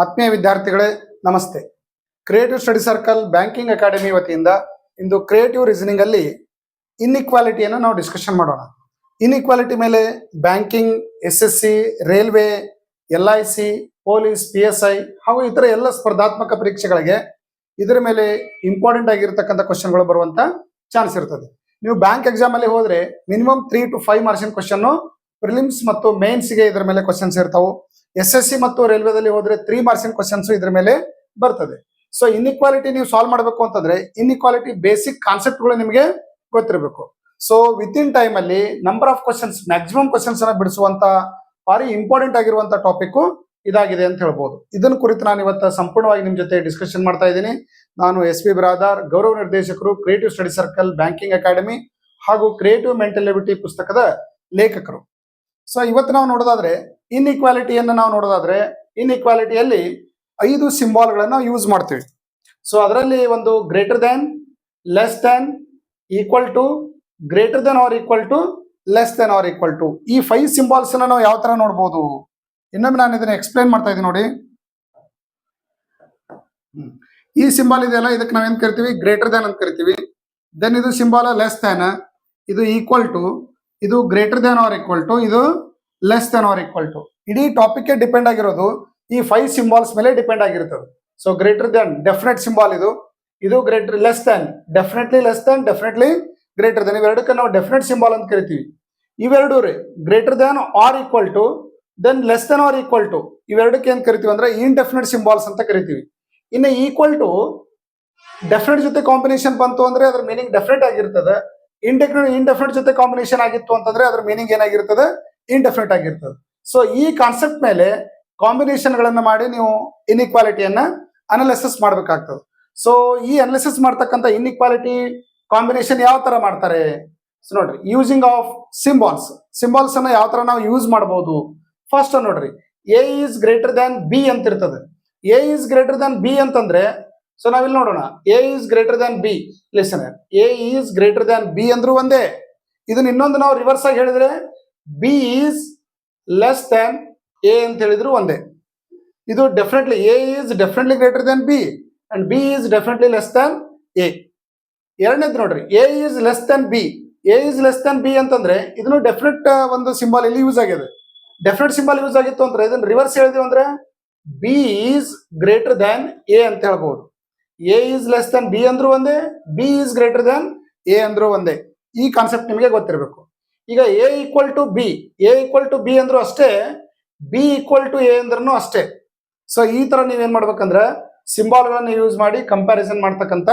ಆತ್ಮೀಯ ವಿದ್ಯಾರ್ಥಿಗಳೇ ನಮಸ್ತೆ. Creative study circle banking academy ವತಿಯಿಂದ ಇಂದು ಕ್ರಿಯೇಟಿವ್ ರೀಸನಿಂಗ್ ಅಲ್ಲಿ ಇನ್ಇಕ್ವಾಲಿಟಿಯನ್ನು ನಾವು ಡಿಸ್ಕಷನ್ ಮಾಡೋಣ. ಇನ್ಇಕ್ವಾಲಿಟಿ ಮೇಲೆ banking, SSC, railway, LIC, police, PSI ಹಾಗೂ ಇತರ ಎಲ್ಲ ಸ್ಪರ್ಧಾತ್ಮಕ ಪರೀಕ್ಷೆಗಳಿಗೆ ಇದರ ಮೇಲೆ ಇಂಪಾರ್ಟೆಂಟ್ ಆಗಿರ್ತಕ್ಕಂಥ ಕ್ವಶನ್ಗಳು ಬರುವಂತ ಚಾನ್ಸ್ ಇರ್ತದೆ. ನೀವು ಬ್ಯಾಂಕ್ ಎಕ್ಸಾಮ್ ಅಲ್ಲಿ ಹೋದ್ರೆ ಮಿನಿಮಮ್ 3 to 5 ಮಾರ್ಕ್ಸಿನ ಕ್ವಶನ್ ಪ್ರಿಲಿಮ್ಸ್ ಮತ್ತು ಮೇನ್ಸ್ ಗೆ ಇದರ ಮೇಲೆ ಕ್ವಶನ್ಸ್ ಇರ್ತಾವೆ. SSC ಮತ್ತು ರೈಲ್ವೆದಲ್ಲಿ ಹೋದ್ರೆ 3 ಮಾರ್ಕ್ಸಿನ ಕ್ವಶನ್ಸ್ ಇದ್ರ ಮೇಲೆ ಬರ್ತದೆ. ಸೊ ಇನ್ಇಕ್ವಾಲಿಟಿ ನೀವು ಸಾಲ್ವ್ ಮಾಡಬೇಕು ಅಂತಂದ್ರೆ ಇನ್ಇಕ್ವಾಲಿಟಿ ಬೇಸಿಕ್ ಕಾನ್ಸೆಪ್ಟ್ಗಳು ನಿಮಗೆ ಗೊತ್ತಿರಬೇಕು. ಸೊ ವಿತ್ ಇನ್ ಟೈಮ್ ಅಲ್ಲಿ number of questions, maximum questions ಅನ್ನ ಬಿಡಿಸುವಂತ ಭಾರಿ ಇಂಪಾರ್ಟೆಂಟ್ ಆಗಿರುವಂತ ಟಾಪಿಕ್ ಇದಾಗಿದೆ ಅಂತ ಹೇಳ್ಬೋದು. ಇದನ್ನ ಕುರಿತು ನಾನು ಇವತ್ತು ಸಂಪೂರ್ಣವಾಗಿ ನಿಮ್ ಜೊತೆ ಡಿಸ್ಕಷನ್ ಮಾಡ್ತಾ ಇದ್ದೀನಿ. ನಾನು SP ಬಿರಾದಾರ್, ಗೌರವ ನಿರ್ದೇಶಕರು, creative study circle banking academy ಹಾಗೂ ಕ್ರಿಯೇಟಿವ್ ಮೆಂಟಲ್ ಎಬಿಲಿಟಿ ಪುಸ್ತಕದ ಲೇಖಕರು. ಸೊ ಇವತ್ತು ನಾವು ನೋಡೋದಾದ್ರೆ ಇನ್ಇಕ್ವಾಲಿಟಿಯನ್ನು ನಾವು ನೋಡೋದಾದ್ರೆ ಇನ್ಇಕ್ವಾಲಿಟಿಯಲ್ಲಿ 5 ಸಿಂಬಾಲ್ಗಳನ್ನು ಯೂಸ್ ಮಾಡ್ತೀವಿ. ಸೊ ಅದರಲ್ಲಿ ಒಂದು greater than, less than, equal to, greater than or equal to, less than or equal to, ಈ 5 ಸಿಂಬಾಲ್ಸ್ ನಾವು ಯಾವ ತರ ನೋಡ್ಬೋದು. ಇನ್ನೊಮ್ಮೆ ನಾನು ಇದನ್ನ ಎಕ್ಸ್ಪ್ಲೈನ್ ಮಾಡ್ತಾ ಇದ್ದೀನಿ ನೋಡಿ. ಈ ಸಿಂಬಾಲ್ ಇದೆಯಲ್ಲ, ಇದಕ್ಕೆ ನಾವೇನ್ ಕರಿತೀವಿ, ಗ್ರೇಟರ್ ದ್ಯಾನ್ ಅಂತ ಕರಿತೀವಿ. ದೆನ್ ಇದು ಸಿಂಬಾಲ್ ಲೆಸ್ ದ್ಯಾನ್, ಇದು ಈಕ್ವಲ್ ಟು, ಇದು greater than or equal to, ಇದು less than or equal to. ಇಡೀ ಟಾಪಿಕ್ ಡಿಪೆಂಡ್ ಆಗಿರೋದು ಈ 5 ಸಿಂಬಾಲ್ಸ್ ಮೇಲೆ ಡಿಪೆಂಡ್ ಆಗಿರ್ತದೆ. So greater than definite symbol ಇದು, ಇದು greater, less than definitely less than, definitely greater than, ಇವೆರಡಕ್ಕೆ ನಾವು ಡೆಫಿನೆಟ್ ಸಿಂಬಾಲ್ ಅಂತ ಕರಿತೀವಿ. ಇವೆರಡು ರೀ greater than or equal to, then less than or equal to, ಇವೆರಡಕ್ಕೆ ಏನ್ ಕರಿತೀವಿ ಅಂದ್ರೆ ಇನ್ಡೆಫಿನೆಟ್ ಸಿಂಬಾಲ್ಸ್ ಅಂತ ಕರಿತೀವಿ. ಇನ್ನು ಈಕ್ವಲ್ ಟು ಡೆಫಿನೆಟ್ ಜೊತೆ ಕಾಂಬಿನೇಷನ್ ಬಂತು ಅಂದ್ರೆ ಅದ್ರ ಮೀನಿಂಗ್ ಡೆಫಿನೆಟ್ ಆಗಿರ್ತದೆ. ಇಂಡೆಫಿನೆಟ್ ಜೊತೆ ಕಾಂಬಿನೇಷನ್ ಆಗಿತ್ತು ಅಂತಂದ್ರೆ ಅದ್ರ ಮೀನಿಂಗ್ ಏನಾಗಿರ್ತದೆ, ಇಂಡೆಫಿನೆಟ್ ಆಗಿರ್ತದೆ. ಸೊ ಈ ಕಾನ್ಸೆಪ್ಟ್ ಮೇಲೆ ಕಾಂಬಿನೇಷನ್ ಗಳನ್ನ ಮಾಡಿ ನೀವು ಇನ್ಇಕ್ವಾಲಿಟಿಯನ್ನ ಅನಾಲಿಸಿಸ್ ಮಾಡ್ಬೇಕಾಗ್ತದೆ. ಸೊ ಈ ಅನಾಲಿಸಿಸ್ ಮಾಡ್ತಕ್ಕಂಥ ಇನ್ಇಕ್ವಾಲಿಟಿ ಕಾಂಬಿನೇಷನ್ ಯಾವ ತರ ಮಾಡ್ತಾರೆ ನೋಡ್ರಿ. ಯೂಸಿಂಗ್ ಆಫ್ ಸಿಂಬಾಲ್ಸ್, ಸಿಂಬಾಲ್ಸ್ ಅನ್ನ ಯಾವ ತರ ನಾವು ಯೂಸ್ ಮಾಡಬಹುದು. ಫಸ್ಟ್ ನೋಡ್ರಿ, A is greater than B ಅಂತ ಇರ್ತದೆ. A is greater than B ಅಂತಂದ್ರೆ, ಸೊ ನಾವಿಲ್ಲಿ ನೋಡೋಣ, A is greater than B. Listener, A is greater than B ಅಂದ್ರೂ ಒಂದೇ. ಇದನ್ನ ಇನ್ನೊಂದು ನಾವು ರಿವರ್ಸ್ ಆಗಿ ಹೇಳಿದ್ರೆ B is less than A ಅಂತ ಹೇಳಿದ್ರು ಒಂದೇ. ಇದು definitely A is definitely greater than B and B is definitely less than A. ಎರಡನೇದು ನೋಡ್ರಿ, A is less than B. A is less than B ಅಂತಂದ್ರೆ ಇದನ್ನು ಡೆಫಿನೆಟ್ ಒಂದು ಸಿಂಬಲ್ ಇಲ್ಲಿ ಯೂಸ್ ಆಗಿದೆ. ಡೆಫಿನೆಟ್ ಸಿಂಬಲ್ ಯೂಸ್ ಆಗಿತ್ತು ಅಂದ್ರೆ ಇದನ್ನ ರಿವರ್ಸ್ ಹೇಳಿದ್ವಿ ಅಂದ್ರೆ B is greater than A ಅಂತ ಹೇಳ್ಬಹುದು. A is less than B ಅಂದ್ರೂ ಒಂದೇ, B is greater than A ಅಂದ್ರೂ ಒಂದೇ. ಈ ಕಾನ್ಸೆಪ್ಟ್ ನಿಮಗೆ ಗೊತ್ತಿರಬೇಕು. ಈಗ A equal to B, A equal to B ಅಂದ್ರೂ ಅಷ್ಟೇ, B ಈಕ್ವಲ್ ಟು A ಅಂದ್ರೂ ಅಷ್ಟೇ. ಸೊ ಈ ತರ ನೀವೇನ್ ಮಾಡ್ಬೇಕಂದ್ರೆ ಸಿಂಬಾಲ್ ಗಳನ್ನ ಯೂಸ್ ಮಾಡಿ ಕಂಪ್ಯಾರಿಸನ್ ಮಾಡ್ತಕ್ಕಂಥ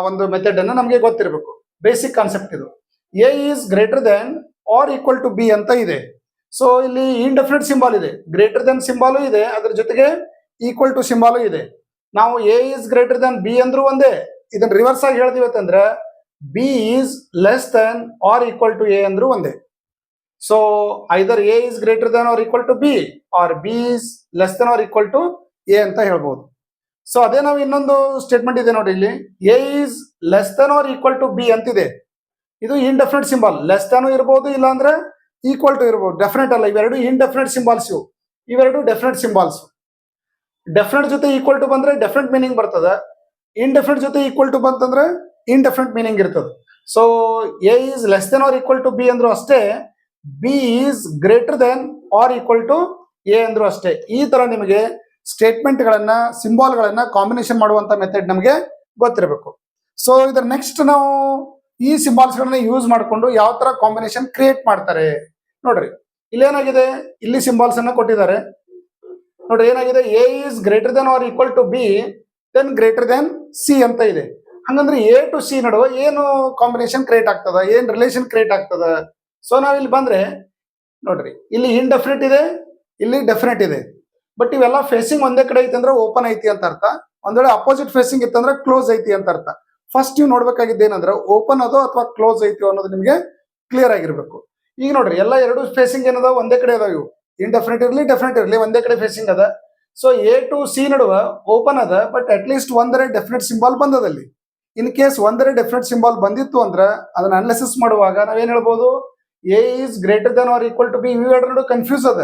ಒಂದು ಮೆಥಡ್ ಅನ್ನ ನಮಗೆ ಗೊತ್ತಿರಬೇಕು. ಬೇಸಿಕ್ ಕಾನ್ಸೆಪ್ಟ್ ಇದು. A is greater than or equal to B ಅಂತ ಇದೆ. ಸೊ ಇಲ್ಲಿ ಇಂಡೆಫಿನೆಟ್ ಸಿಂಬಾಲ್ ಇದೆ, ಗ್ರೇಟರ್ ದ್ಯಾನ್ ಸಿಂಬಾಲು ಇದೆ, ಅದ್ರ ಜೊತೆಗೆ ಈಕ್ವಲ್ ಟು ಸಿಂಬಾಲು ಇದೆ. ನಾವು A is greater than B ಅಂದ್ರೂ ಒಂದೇ. ಇದನ್ನ ರಿವರ್ಸ್ ಆಗಿ ಹೇಳ್ತೀವಿ ಅಂತಂದ್ರೆ B is less than or equal to A ಅಂದ್ರೂ ಒಂದೇ. So either A is greater than or equal to B or B is less than or equal to A ಅಂತ ಹೇಳ್ಬೋದು. ಸೊ ಅದೇ ನಾವು ಇನ್ನೊಂದು ಸ್ಟೇಟ್ಮೆಂಟ್ ಇದೆ ನೋಡಿ, ಇಲ್ಲಿ A is less than or equal to B ಅಂತಿದೆ. ಇದು ಇಂಡೆಫಿನೆಟ್ ಸಿಂಬಾಲ್, ಲೆಸ್ ದ್ಯಾನ್ ಇರಬಹುದು, ಇಲ್ಲ ಅಂದ್ರೆ ಈಕ್ವಲ್ ಟು ಇರಬಹುದು, ಡೆಫಿನೆಟ್ ಅಲ್ಲ. ಇವೆರಡು ಇಂಡೆಫಿನೆಟ್ ಸಿಂಬಾಲ್ಸ್, ಇವೆರಡು ಡೆಫಿನೆಟ್ ಸಿಂಬಾಲ್ಸ್. ಡೆಫಿನೆಟ್ ಜೊತೆ ಈಕ್ವಲ್ ಟು ಬಂದ್ರೆ ಡೆಫಿನೆಟ್ ಮೀನಿಂಗ್ ಬರ್ತದೆ, ಇಂಡೆಫಿನೆಟ್ ಜೊತೆ ಈಕ್ವಲ್ ಟು ಬಂತಂದ್ರೆ ಇಂಡೆಫಿನೆಟ್ ಮೀನಿಂಗ್ ಇರ್ತದೆ. So A is less than R equal to B ಅಂದ್ರೂ ಅಷ್ಟೇ, B is greater than R equal to A ಅಂದ್ರೂ ಅಷ್ಟೇ. ಈ ತರ ನಿಮಗೆ ಸ್ಟೇಟ್ಮೆಂಟ್ ಗಳನ್ನ, ಸಿಂಬಾಲ್ ಗಳನ್ನ ಕಾಂಬಿನೇಷನ್ ಮಾಡುವಂತ ಮೆಥಡ್ ನಮಗೆ ಗೊತ್ತಿರಬೇಕು. ಸೊ ಇದರ ನೆಕ್ಸ್ಟ್ ನಾವು ಈ ಸಿಂಬಾಲ್ಸ್ ಗಳನ್ನ ಯೂಸ್ ಮಾಡಿಕೊಂಡು ಯಾವ ತರ ಕಾಂಬಿನೇಷನ್ ಕ್ರಿಯೇಟ್ ಮಾಡ್ತಾರೆ ನೋಡ್ರಿ. ಇಲ್ಲಿ ಏನಾಗಿದೆ, ಇಲ್ಲಿ ಸಿಂಬಾಲ್ಸ್ ಅನ್ನ ಕೊಟ್ಟಿದ್ದಾರೆ ನೋಡ್ರಿ. ಏನಾಗಿದೆ, A is greater than R equal to B then greater than C ಅಂತ ಇದೆ. ಹಂಗಂದ್ರೆ A ಟು C ನಡುವೆ ಏನು ಕಾಂಬಿನೇಷನ್ ಕ್ರಿಯೇಟ್ ಆಗ್ತದ, ಏನ್ ರಿಲೇಷನ್ ಕ್ರಿಯೇಟ್ ಆಗ್ತದ. ಸೊ ನಾವ್ ಇಲ್ಲಿ ಬಂದ್ರೆ ನೋಡ್ರಿ, ಇಲ್ಲಿ ಇಂಡೆಫಿನೆಟ್ ಇದೆ, ಇಲ್ಲಿ ಡೆಫಿನೆಟ್ ಇದೆ. ಬಟ್ ಇವೆಲ್ಲ ಫೇಸಿಂಗ್ ಒಂದೇ ಕಡೆ ಐತಿ ಅಂದ್ರೆ ಓಪನ್ ಐತಿ ಅಂತ ಅರ್ಥ. ಒಂದ್ ವೇಳೆ ಅಪೋಸಿಟ್ ಫೇಸಿಂಗ್ ಇತ್ತಂದ್ರೆ ಕ್ಲೋಸ್ ಐತಿ ಅಂತ ಅರ್ಥ. ಫಸ್ಟ್ ನೀವು ನೋಡ್ಬೇಕಾಗಿದ್ದು ಏನಂದ್ರೆ ಓಪನ್ ಅದೋ ಅಥವಾ ಕ್ಲೋಸ್ ಐತಿ ಅನ್ನೋದು ನಿಮಗೆ ಕ್ಲಿಯರ್ ಆಗಿರ್ಬೇಕು. ಈಗ ನೋಡ್ರಿ, ಎಲ್ಲ ಎರಡು ಫೇಸಿಂಗ್ ಏನದ ಒಂದೇ ಕಡೆ ಅದಾವ. ಇವು ಇಂಡೆಫಿನೆಟ್ ಇರ್ಲಿ ಡೆಫಿನೆಟ್ ಇರ್ಲಿ ಒಂದೇ ಕಡೆ ಫೇಸಿಂಗ್ ಅದ. ಸೊ A ಟು C ನಡುವೆ ಓಪನ್ ಅದ, ಬಟ್ ಅಟ್ ಲೀಸ್ಟ್ ಒಂದರ ಡೆಫಿನೆಟ್ ಸಿಂಬಾಲ್ ಬಂದದಲ್ಲಿ. ಇನ್ ಕೇಸ್ ಒಂದರ ಡೆಫಿನೆಟ್ ಸಿಂಬಾಲ್ ಬಂದಿತ್ತು ಅಂದ್ರೆ ಅದನ್ನ ಅನಾಲಿಸಿಸ್ ಮಾಡುವಾಗ ನಾವೇನ್ ಹೇಳ್ಬೋದು, A is greater than R equal to B. ಇವೆರಡು ಕನ್ಫ್ಯೂಸ್ ಅದ,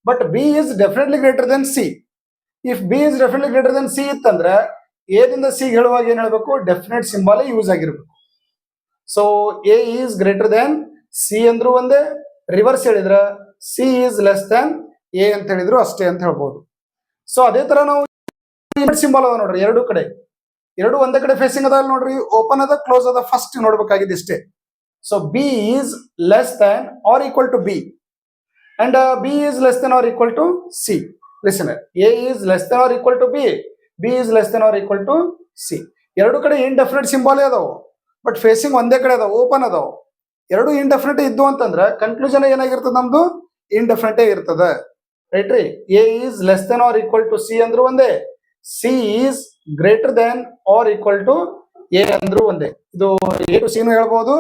but B is definitely greater than C. If B is definitely greater than C ಇತ್ತಂದ್ರೆ ಎ ದಿಂದ ಸಿ ಹೇಳುವಾಗ ಏನ್ ಹೇಳ್ಬೇಕು, ಡೆಫಿನೆಟ್ ಸಿಂಬಲ್ ಯೂಸ್ ಆಗಿರ್ಬೇಕು. So A is greater than C ಅಂದ್ರು ಒಂದೇ, ರಿವರ್ಸ್ ಹೇಳಿದ್ರ C is less than A ಅಂತ ಹೇಳಿದ್ರು ಅಷ್ಟೇ ಅಂತ ಹೇಳ್ಬೋದು. ಸೊ ಅದೇ ತರ ನಾವು ಸಿಂಬಲ್ ಅದ ನೋಡ್ರಿ, ಎರಡು ಕಡೆ ಎರಡು ಒಂದೇ ಕಡೆ ಫೇಸಿಂಗ್ ಅದ ನೋಡ್ರಿ, ಓಪನ್ ಅದ ಕ್ಲೋಸ್ ಅದ, ಫಸ್ಟ್ ನೋಡ್ಬೇಕಾಗಿದೆ ಇಷ್ಟೇ. So B is less than or equal to B and B is less than or equal to C. Listen, A is less than or equal to B, B is less than or equal to C. ಎರಡು ಕಡೆ indefinite symbol ಅದಾವ, but facing ಒಂದೇ ಕಡೆ ಅದಾವ, open ಅದಾವ. ಎರಡು indefinite ಇದ್ದು ಅಂತಂದ್ರ ಕನ್ಕ್ಲೂಷನ್ ಏನಾಗಿರ್ತದ, ನಮ್ದು ಇಂಡೆಫಿನೆಟ್ ಇರ್ತದ. ರೈಟ್ ರೀ. A is less than or equal to C ಅಂದ್ರು ಒಂದೇ, C is greater than or equal to A ಅಂದ್ರು ಒಂದೇ. ಇದು ಎ ಟು ಸಿನು ಹೇಳ್ಬೋದು,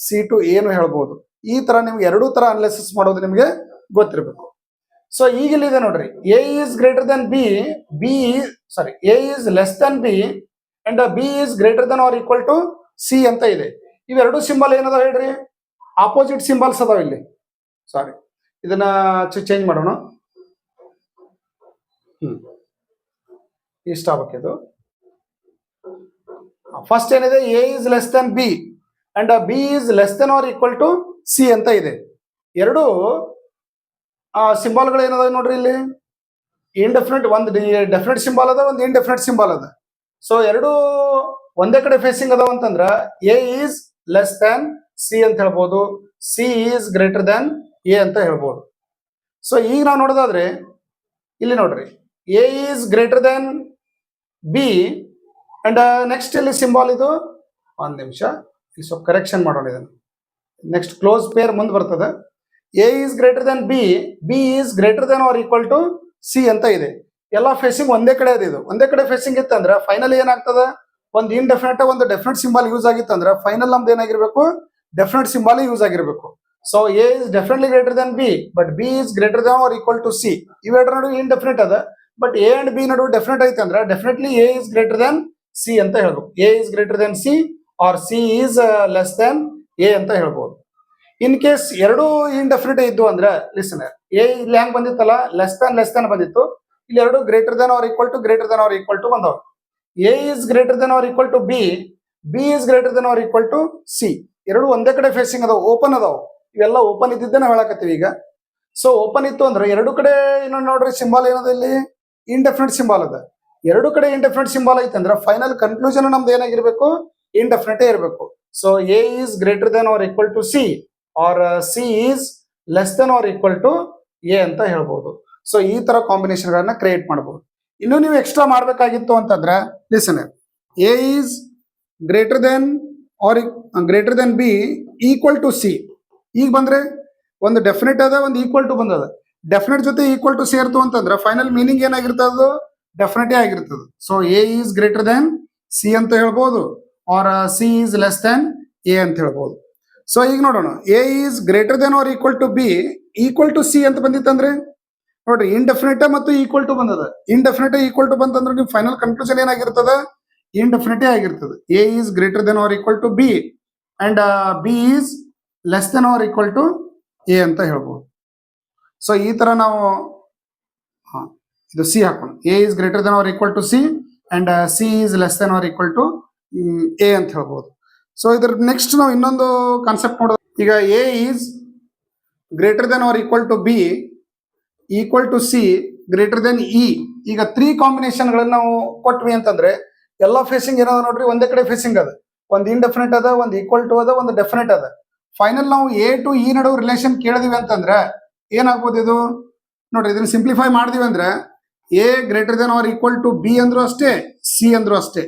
ಸಿ ಟು ಎನು ಹೇಳ್ಬೋದು. ಈ ತರ ನಿಮ್ಗೆ ಎರಡೂ ತರ ಅನಾಲಿಸಿಸ್ ಮಾಡೋದು ನಿಮ್ಗೆ ಗೊತ್ತಿರಬೇಕು. ಸೊ ಈಗ ಇಲ್ಲಿದೆ ನೋಡ್ರಿ, A is greater than B, A is less than B and B is greater than or equal to C ಅಂತ ಇದೆ. ಇವೆರಡು ಸಿಂಬಲ್ ಏನದಾವ ಹೇಳ್ರಿ, ಆಪೋಸಿಟ್ ಸಿಂಬಲ್ಸ್ ಅದಾವ ಇಲ್ಲಿ. ಸಾರಿ, ಇದನ್ನ ಚೇಂಜ್ ಮಾಡೋಣ. ಇಷ್ಟ ಆಗ್ಬೇಕಿದು. ಫಸ್ಟ್ ಏನಿದೆ, A is less than B and B is less than or equal to C ಅಂತ ಇದೆ. ಎರಡು ಸಿಂಬಲ್ಗಳು ಏನದಾವ ನೋಡ್ರಿ ಇಲ್ಲಿ, ಇಂಡೆಫಿನೆಟ್, ಒಂದು ಡೆಫಿನೆಟ್ ಸಿಂಬಲ್ ಅದ, ಒಂದು ಇಂಡೆಫಿನೆಟ್ ಸಿಂಬಲ್ ಅದ. ಸೊ ಎರಡು ಒಂದೇ ಕಡೆ ಫೇಸಿಂಗ್ ಅದಾವ ಅಂತಂದ್ರ A is less Dhan C ಅಂತ ಹೇಳ್ಬೋದು, C is greater Dhan A ಅಂತ ಹೇಳ್ಬೋದು. ಸೊ ಈಗ ನಾವು ನೋಡೋದಾದ್ರೆ ಇಲ್ಲಿ ನೋಡ್ರಿ, A is greater than B and next ಇಲ್ಲಿ ಸಿಂಬಲ್ ಇದು, ಒಂದ್ ನಿಮಿಷ ಸ್ವಲ್ಪ ಕರೆಕ್ಷನ್ ಮಾಡೋಣ ಇದನ್ನು. ನೆಕ್ಸ್ಟ್ ಕ್ಲೋಸ್ ಪೇರ್ ಮುಂದೆ ಬರ್ತದೆ. A is greater than B, B is greater than or equal to C ಅಂತ ಇದೆ. ಎಲ್ಲ ಫೇಸಿಂಗ್ ಒಂದೇ ಕಡೆ ಅದ. ಇದು ಒಂದೇ ಕಡೆ ಫೇಸಿಂಗ್ ಇತ್ತಂದ್ರೆ ಫೈನಲ್ ಏನಾಗ್ತದ, ಒಂದು ಇಂಡೆಫಿನೆಟ್ ಒಂದು ಡೆಫಿನೆಟ್ ಸಿಂಬಲ್ ಯೂಸ್ ಆಗಿತ್ತಂದ್ರೆ ಫೈನಲ್ ನಮ್ದು ಏನಾಗಿರ್ಬೇಕು, ಡೆಫಿನೆಟ್ ಸಿಂಬಲ್ ಯೂಸ್ ಆಗಿರ್ಬೇಕು. So A is definitely greater than B but B is greater than or equal to C. ಇವೆರಡರ ನಡುವೆ ಇಂಡೆಫಿನೆಟ್ ಅದ, ಬಟ್ ಎ ಅಂಡ್ ಬಿ ನಡುವೆ ಡೆಫಿನೆಟ್ ಐತೆ ಅಂದ್ರೆ definitely A is greater than C ಅಂತ ಹೇಳ್ಬೇಕು. A is greater than C or C is less than A ಅಂತ ಹೇಳ್ಬೋದು. ಇನ್ ಕೇಸ್ ಎರಡು ಇಂಡೆಫಿನೆಟ್ ಇದ್ದು ಅಂದ್ರೆ ಲಿಸನರ್, ಎ ಇಲ್ಲಿ ಹೆಂಗ್ ಬಂದಿತ್ತಲ್ಲ, ಲೆಸ್ ದನ್ ಬಂದಿತ್ತು, ಇಲ್ಲಿ ಎರಡು greater than or equal to ಬಂದವ. A is greater than or equal to B, B is greater than or equal to C. ಎರಡು ಒಂದೇ ಕಡೆ ಫೇಸಿಂಗ್ ಅದಾವ, ಓಪನ್ ಅದಾವ. ಇವೆಲ್ಲ ಓಪನ್ ಇದ್ದಿದ್ದೆ ನಾವು ಹೇಳಕತ್ತೀವಿ ಈಗ. ಸೊ ಓಪನ್ ಇತ್ತು ಅಂದ್ರೆ ಎರಡು ಕಡೆ ಇನ್ನೊಂದು ನೋಡ್ರಿ ಸಿಂಬಲ್ ಏನದ ಇಲ್ಲಿ, ಇಂಡೆಫಿನೆಟ್ ಸಿಂಬಲ್ ಅದ. ಎರಡು ಕಡೆ ಇಂಡೆಫಿನೆಟ್ ಸಿಂಬಲ್ ಐತೆ ಅಂದ್ರೆ ಫೈನಲ್ ಕನ್ಕ್ಲೂಷನ್ ನಮ್ದು ಏನಾಗಿರ್ಬೇಕು, ಇಂಡೆಫಿನೆಟ್ ಇರಬೇಕು. So A is greater than or equal to C or C is less than or equal to A ಅಂತ ಹೇಳ್ಬೋದು. ಸೊ ಈ ತರ ಕಾಂಬಿನೇಷನ್ ಗಳನ್ನ ಕ್ರಿಯೇಟ್ ಮಾಡಬಹುದು. ಇನ್ನು ನೀವು ಎಕ್ಸ್ಟ್ರಾ ಮಾಡ್ಬೇಕಾಗಿತ್ತು ಅಂತಂದ್ರೆ listen, A is greater than or greater than B equal to C. ಈಗ ಬಂದ್ರೆ ಒಂದು ಡೆಫಿನೆಟ್ ಅದ, ಒಂದು ಈಕ್ವಲ್ ಟು ಬಂದದ. ಡೆಫಿನೆಟ್ ಜೊತೆ ಈಕ್ವಲ್ ಟು ಸೇರ್ತು ಅಂತಂದ್ರೆ ಫೈನಲ್ ಮೀನಿಂಗ್ ಏನಾಗಿರ್ತದ, ಡೆಫಿನೆಟೇ ಆಗಿರ್ತದೆ. So A is greater than C ಅಂತ ಹೇಳ್ಬೋದು, or C is less than A ಅಂತ ಹೇಳ್ಬೋದು. ಸೊ ಈಗ ನೋಡೋಣ, A is greater than R equal to B equal to C ಅಂತ ಬಂದಿತ್ತಂದ್ರೆ ನೋಡ್ರಿ, ಇಂಡೆಫಿನೆಟ್ ಮತ್ತು ಈಕ್ವಲ್ ಟು ಬಂದದ. ಇಂಡೆಫಿನೆಟ್ ಈಕ್ವಲ್ ಟು ಬಂತಂದ್ರೆ ನೀವು ಫೈನಲ್ ಕನ್ಕ್ಲೂಷನ್ ಏನಾಗಿರ್ತದ, ಇಂಡೆಫಿನೆಟೇ ಆಗಿರ್ತದೆ. A is greater than R equal to B and B is less than R equal to A ಅಂತ ಹೇಳ್ಬೋದು. ಸೊ ಈ ತರ ನಾವು ಇದು ಸಿ ಹಾಕೋಣ, A is greater than R equal to C and C is less than R equal to A ಅಂತ ಹೇಳ್ಬೋದು. So ಇದ್ರ ನೆಕ್ಸ್ಟ್ ನಾವು ಇನ್ನೊಂದು ಕಾನ್ಸೆಪ್ಟ್ ನೋಡೋದು. ಈಗ A is greater than R equal to B equal to C greater than E. ಈಗ 3 combination ಗಳನ್ನ ನಾವು ಕೊಟ್ವಿ ಅಂತಂದ್ರೆ ಎಲ್ಲ ಫೇಸಿಂಗ್ ಏನದ ನೋಡ್ರಿ, ಒಂದೇ ಕಡೆ ಫೇಸಿಂಗ್ ಅದ. ಒಂದು ಇಂಡೆಫಿನೆಟ್ ಅದ, ಒಂದು ಈಕ್ವಲ್ ಟು ಅದ, ಒಂದು ಡೆಫಿನೆಟ್ ಅದ. ಫೈನಲ್ ನಾವು ಎ ಟು ಇ ನಡುವೆ ರಿಲೇಷನ್ ಕೇಳಿದ್ವಿ ಅಂತಂದ್ರೆ ಏನಾಗ್ಬೋದು ಇದು ನೋಡ್ರಿ. ಇದನ್ನ ಸಿಂಪ್ಲಿಫೈ ಮಾಡಿದ್ವಿ ಅಂದ್ರೆ A greater than R equal to B ಅಂದ್ರೂ ಅಷ್ಟೇ, ಸಿ ಅಂದ್ರೂ ಅಷ್ಟೇ.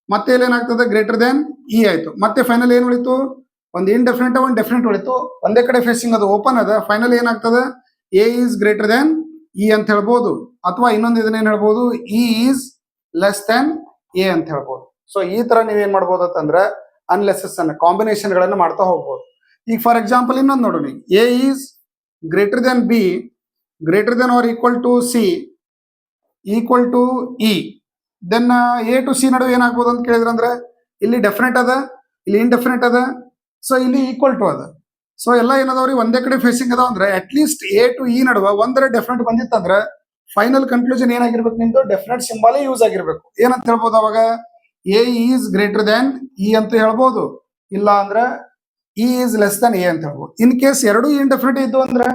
ಮತ್ತೆ ಇಲ್ಲಿ ಏನಾಗ್ತದೆ, ಗ್ರೇಟರ್ ದೆನ್ ಇ ಆಯ್ತು. ಮತ್ತೆ ಫೈನಲ್ ಏನ್ ಉಳಿತು, ಒಂದು ಇಂಡೆಫಿನೆಟ್ ಒಂದು ಡೆಫಿನೆಟ್ ಉಳಿತು. ಒಂದೇ ಕಡೆ ಫೇಸಿಂಗ್ ಅದು ಓಪನ್ ಅದ. ಫೈನಲ್ ಏನಾಗ್ತದೆ, A is greater than E ಅಂತ ಹೇಳ್ಬೋದು, ಅಥವಾ ಇನ್ನೊಂದು ಇದನ್ನ ಏನ್ ಹೇಳ್ಬೋದು, E is less than A ಅಂತ ಹೇಳ್ಬೋದು. ಸೊ ಈ ತರ ನೀವೇನ್ ಮಾಡ್ಬೋದು ಅಂತಂದ್ರೆ ಅನ್ಲೆಸಸ್ ಅನ್ನ ಕಾಂಬಿನೇಷನ್ ಗಳನ್ನ ಮಾಡ್ತಾ ಹೋಗ್ಬೋದು. ಈಗ ಫಾರ್ ಎಕ್ಸಾಂಪಲ್ ಇನ್ನೊಂದು ನೋಡೋಣ, A is greater than B greater than R equal to C equal to E. Then A to C ನಡುವೆ ಏನಾಗ್ಬೋದು ಅಂತ ಕೇಳಿದ್ರಂದ್ರೆ ಇಲ್ಲಿ ಡೆಫಿನೆಟ್ ಅದ, ಇಲ್ಲಿ ಇಂಡೆಫಿನೆಟ್ ಅದ, ಸೊ ಇಲ್ಲಿ ಈಕ್ವಲ್ ಟು ಅದ. ಸೊ ಎಲ್ಲ ಏನದವ್ರಿ ಒಂದೇ ಕಡೆ ಫೇಸಿಂಗ್ ಅದಾವ ಅಂದ್ರೆ at least A to E ನಡುವೆ ಒಂದರ ಡೆಫಿನೆಟ್ ಬಂದಿತ್ತಂದ್ರೆ ಫೈನಲ್ ಕನ್ಕ್ಲೂಷನ್ ಏನಾಗಿರ್ಬೇಕು ನಿಮ್ದು ಡೆಫಿನೆಟ್ ಸಿಂಬಲ್ ಯೂಸ್ ಆಗಿರ್ಬೇಕು. ಏನಂತ ಹೇಳ್ಬೋದು ಅವಾಗ A is greater than E ಅಂತ ಹೇಳ್ಬೋದು, ಇಲ್ಲ ಅಂದ್ರೆ E is less than A ಅಂತ ಹೇಳ್ಬೋದು. ಇನ್ ಕೇಸ್ ಎರಡು ಇಂಡೆಫಿನಿಟ್ ಇದ್ದು ಅಂದ್ರೆ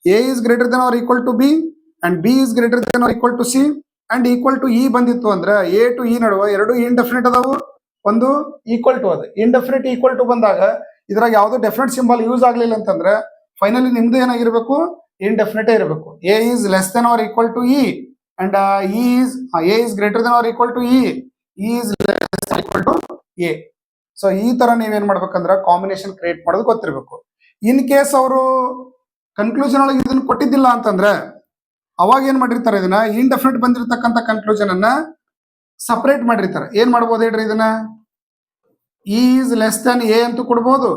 A is greater than or equal to B and B is greater than or equal to C and equal to E ಬಂದಿತ್ತು ಅಂದ್ರೆ ಎ ಟು ಇ ನಡುವ ಎರಡು indefinite ಅದಾವು, ಒಂದು ಈಕ್ವಲ್ ಟು ಅದು. ಇಂಡೆಫಿನಿಟ್ ಈಕ್ವಲ್ ಟು ಬಂದಾಗ ಇದ್ರಾಗ ಯಾವ್ದು ಡೆಫಿನೆಟ್ ಸಿಂಬಲ್ ಯೂಸ್ ಆಗ್ಲಿಲ್ಲ ಅಂತಂದ್ರೆ ಫೈನಲಿ ನಿಮ್ದು ಏನಾಗಿರ್ಬೇಕು ಇಂಡೆಫಿನಿಟ್ ಇರಬೇಕು. A is less than or equal to E and A is greater than or equal to E is less than equal to A. So ಈ ತರ ನೀವೇನ್ ಮಾಡ್ಬೇಕಂದ್ರೆ ಕಾಂಬಿನೇಷನ್ ಕ್ರಿಯೇಟ್ ಮಾಡೋದು ಗೊತ್ತಿರಬೇಕು. ಇನ್ ಕೇಸ್ ಅವರು ಕನ್ಕ್ಲೂಷನ್ ಒಳಗೆ ಇದನ್ನ ಕೊಟ್ಟಿದ್ದಿಲ್ಲ ಅಂತಂದ್ರೆ ಅವಾಗ ಏನ್ ಮಾಡಿರ್ತಾರೆ, ಇದನ್ನ ಇಂಡೆಫಿನಿಟ್ ಬಂದಿರತಕ್ಕಂತ ಕನ್ಕ್ಲೂಷನ್ ಅನ್ನ ಸಪರೇಟ್ ಮಾಡಿರ್ತಾರೆ. ಏನ್ ಮಾಡ್ಬೋದು ಹೇಳ್ರಿ, ಇದನ್ನ ಈಸ್ ಲೆಸ್ ದನ್ ಎ ಅಂತ ಕೊಡ್ಬೋದು,